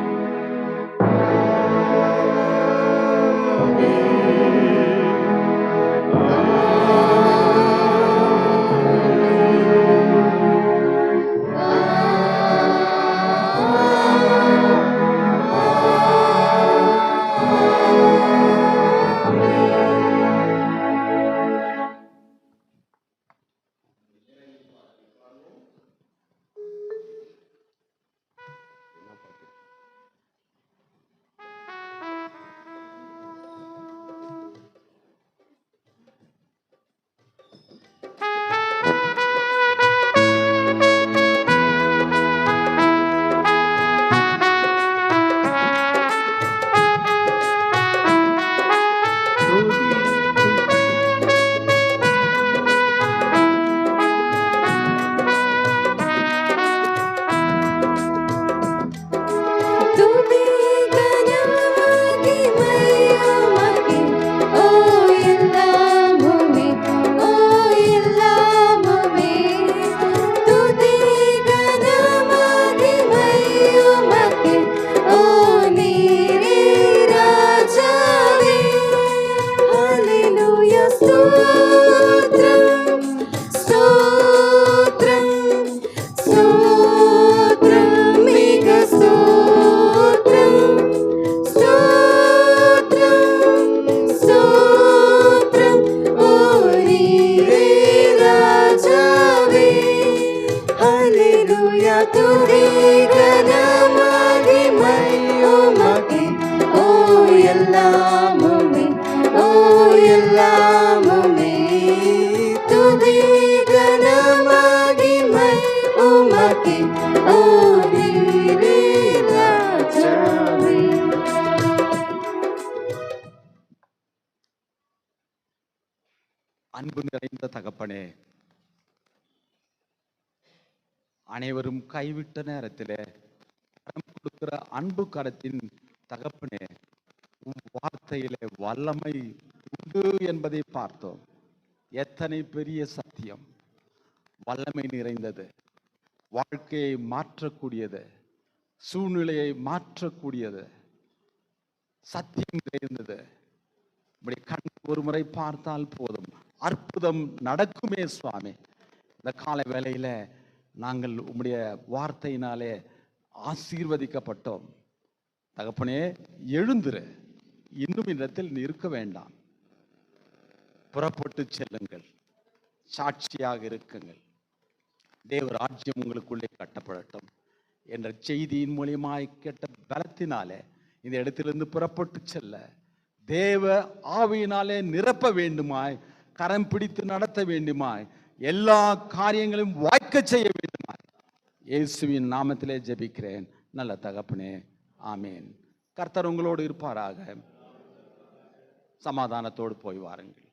அன்பு நிறைந்த தகப்பனே, அனைவரும் கைவிட்ட நேரத்திலே கொடுக்கிற அன்பு கரத்தின் தகப்பனே, உன் வார்த்தையிலே வல்லமை உண்டு என்பதை பார்த்தோம். எத்தனை பெரிய சத்தியம்! வல்லமை நிறைந்தது, வாழ்க்கையை மாற்றக்கூடியது, சூழ்நிலையை மாற்றக்கூடியது, சத்தியம் நிறைந்தது. இப்படி கண் ஒரு முறை பார்த்தால் போதும், அற்புதம் நடக்குமே சுவாமி. இந்த காலை வேளையில நாங்கள் உம்முடைய வார்த்தையினாலே ஆசீர்வதிக்கப்பட்டோம் தகப்பனே. எழுந்திரு, இன்னும் இடத்தில் இருக்க வேண்டாம், புறப்பட்டு செல்லுங்கள், சாட்சியாக இருக்குங்கள், தேவ ராஜ்யம் உங்களுக்குள்ளே கட்டப்படட்டும் என்ற செய்தியின் மூலியமாய் கேட்ட பலத்தினாலே இந்த இடத்திலிருந்து புறப்பட்டு செல்ல தேவ ஆவியினாலே நிரப்ப வேண்டுமாய், கரம் பிடித்து நடத்த வேண்டுமாய், எல்லா காரியங்களையும் வாய்க்க செய்ய வேண்டுமாய் இயேசுவின் நாமத்திலே ஜெபிக்கிறேன் நல்ல தகப்பனே, ஆமேன். கர்த்தர் உங்களோடு இருப்பாராக. சமாதானத்தோடு போய் வாருங்கள்.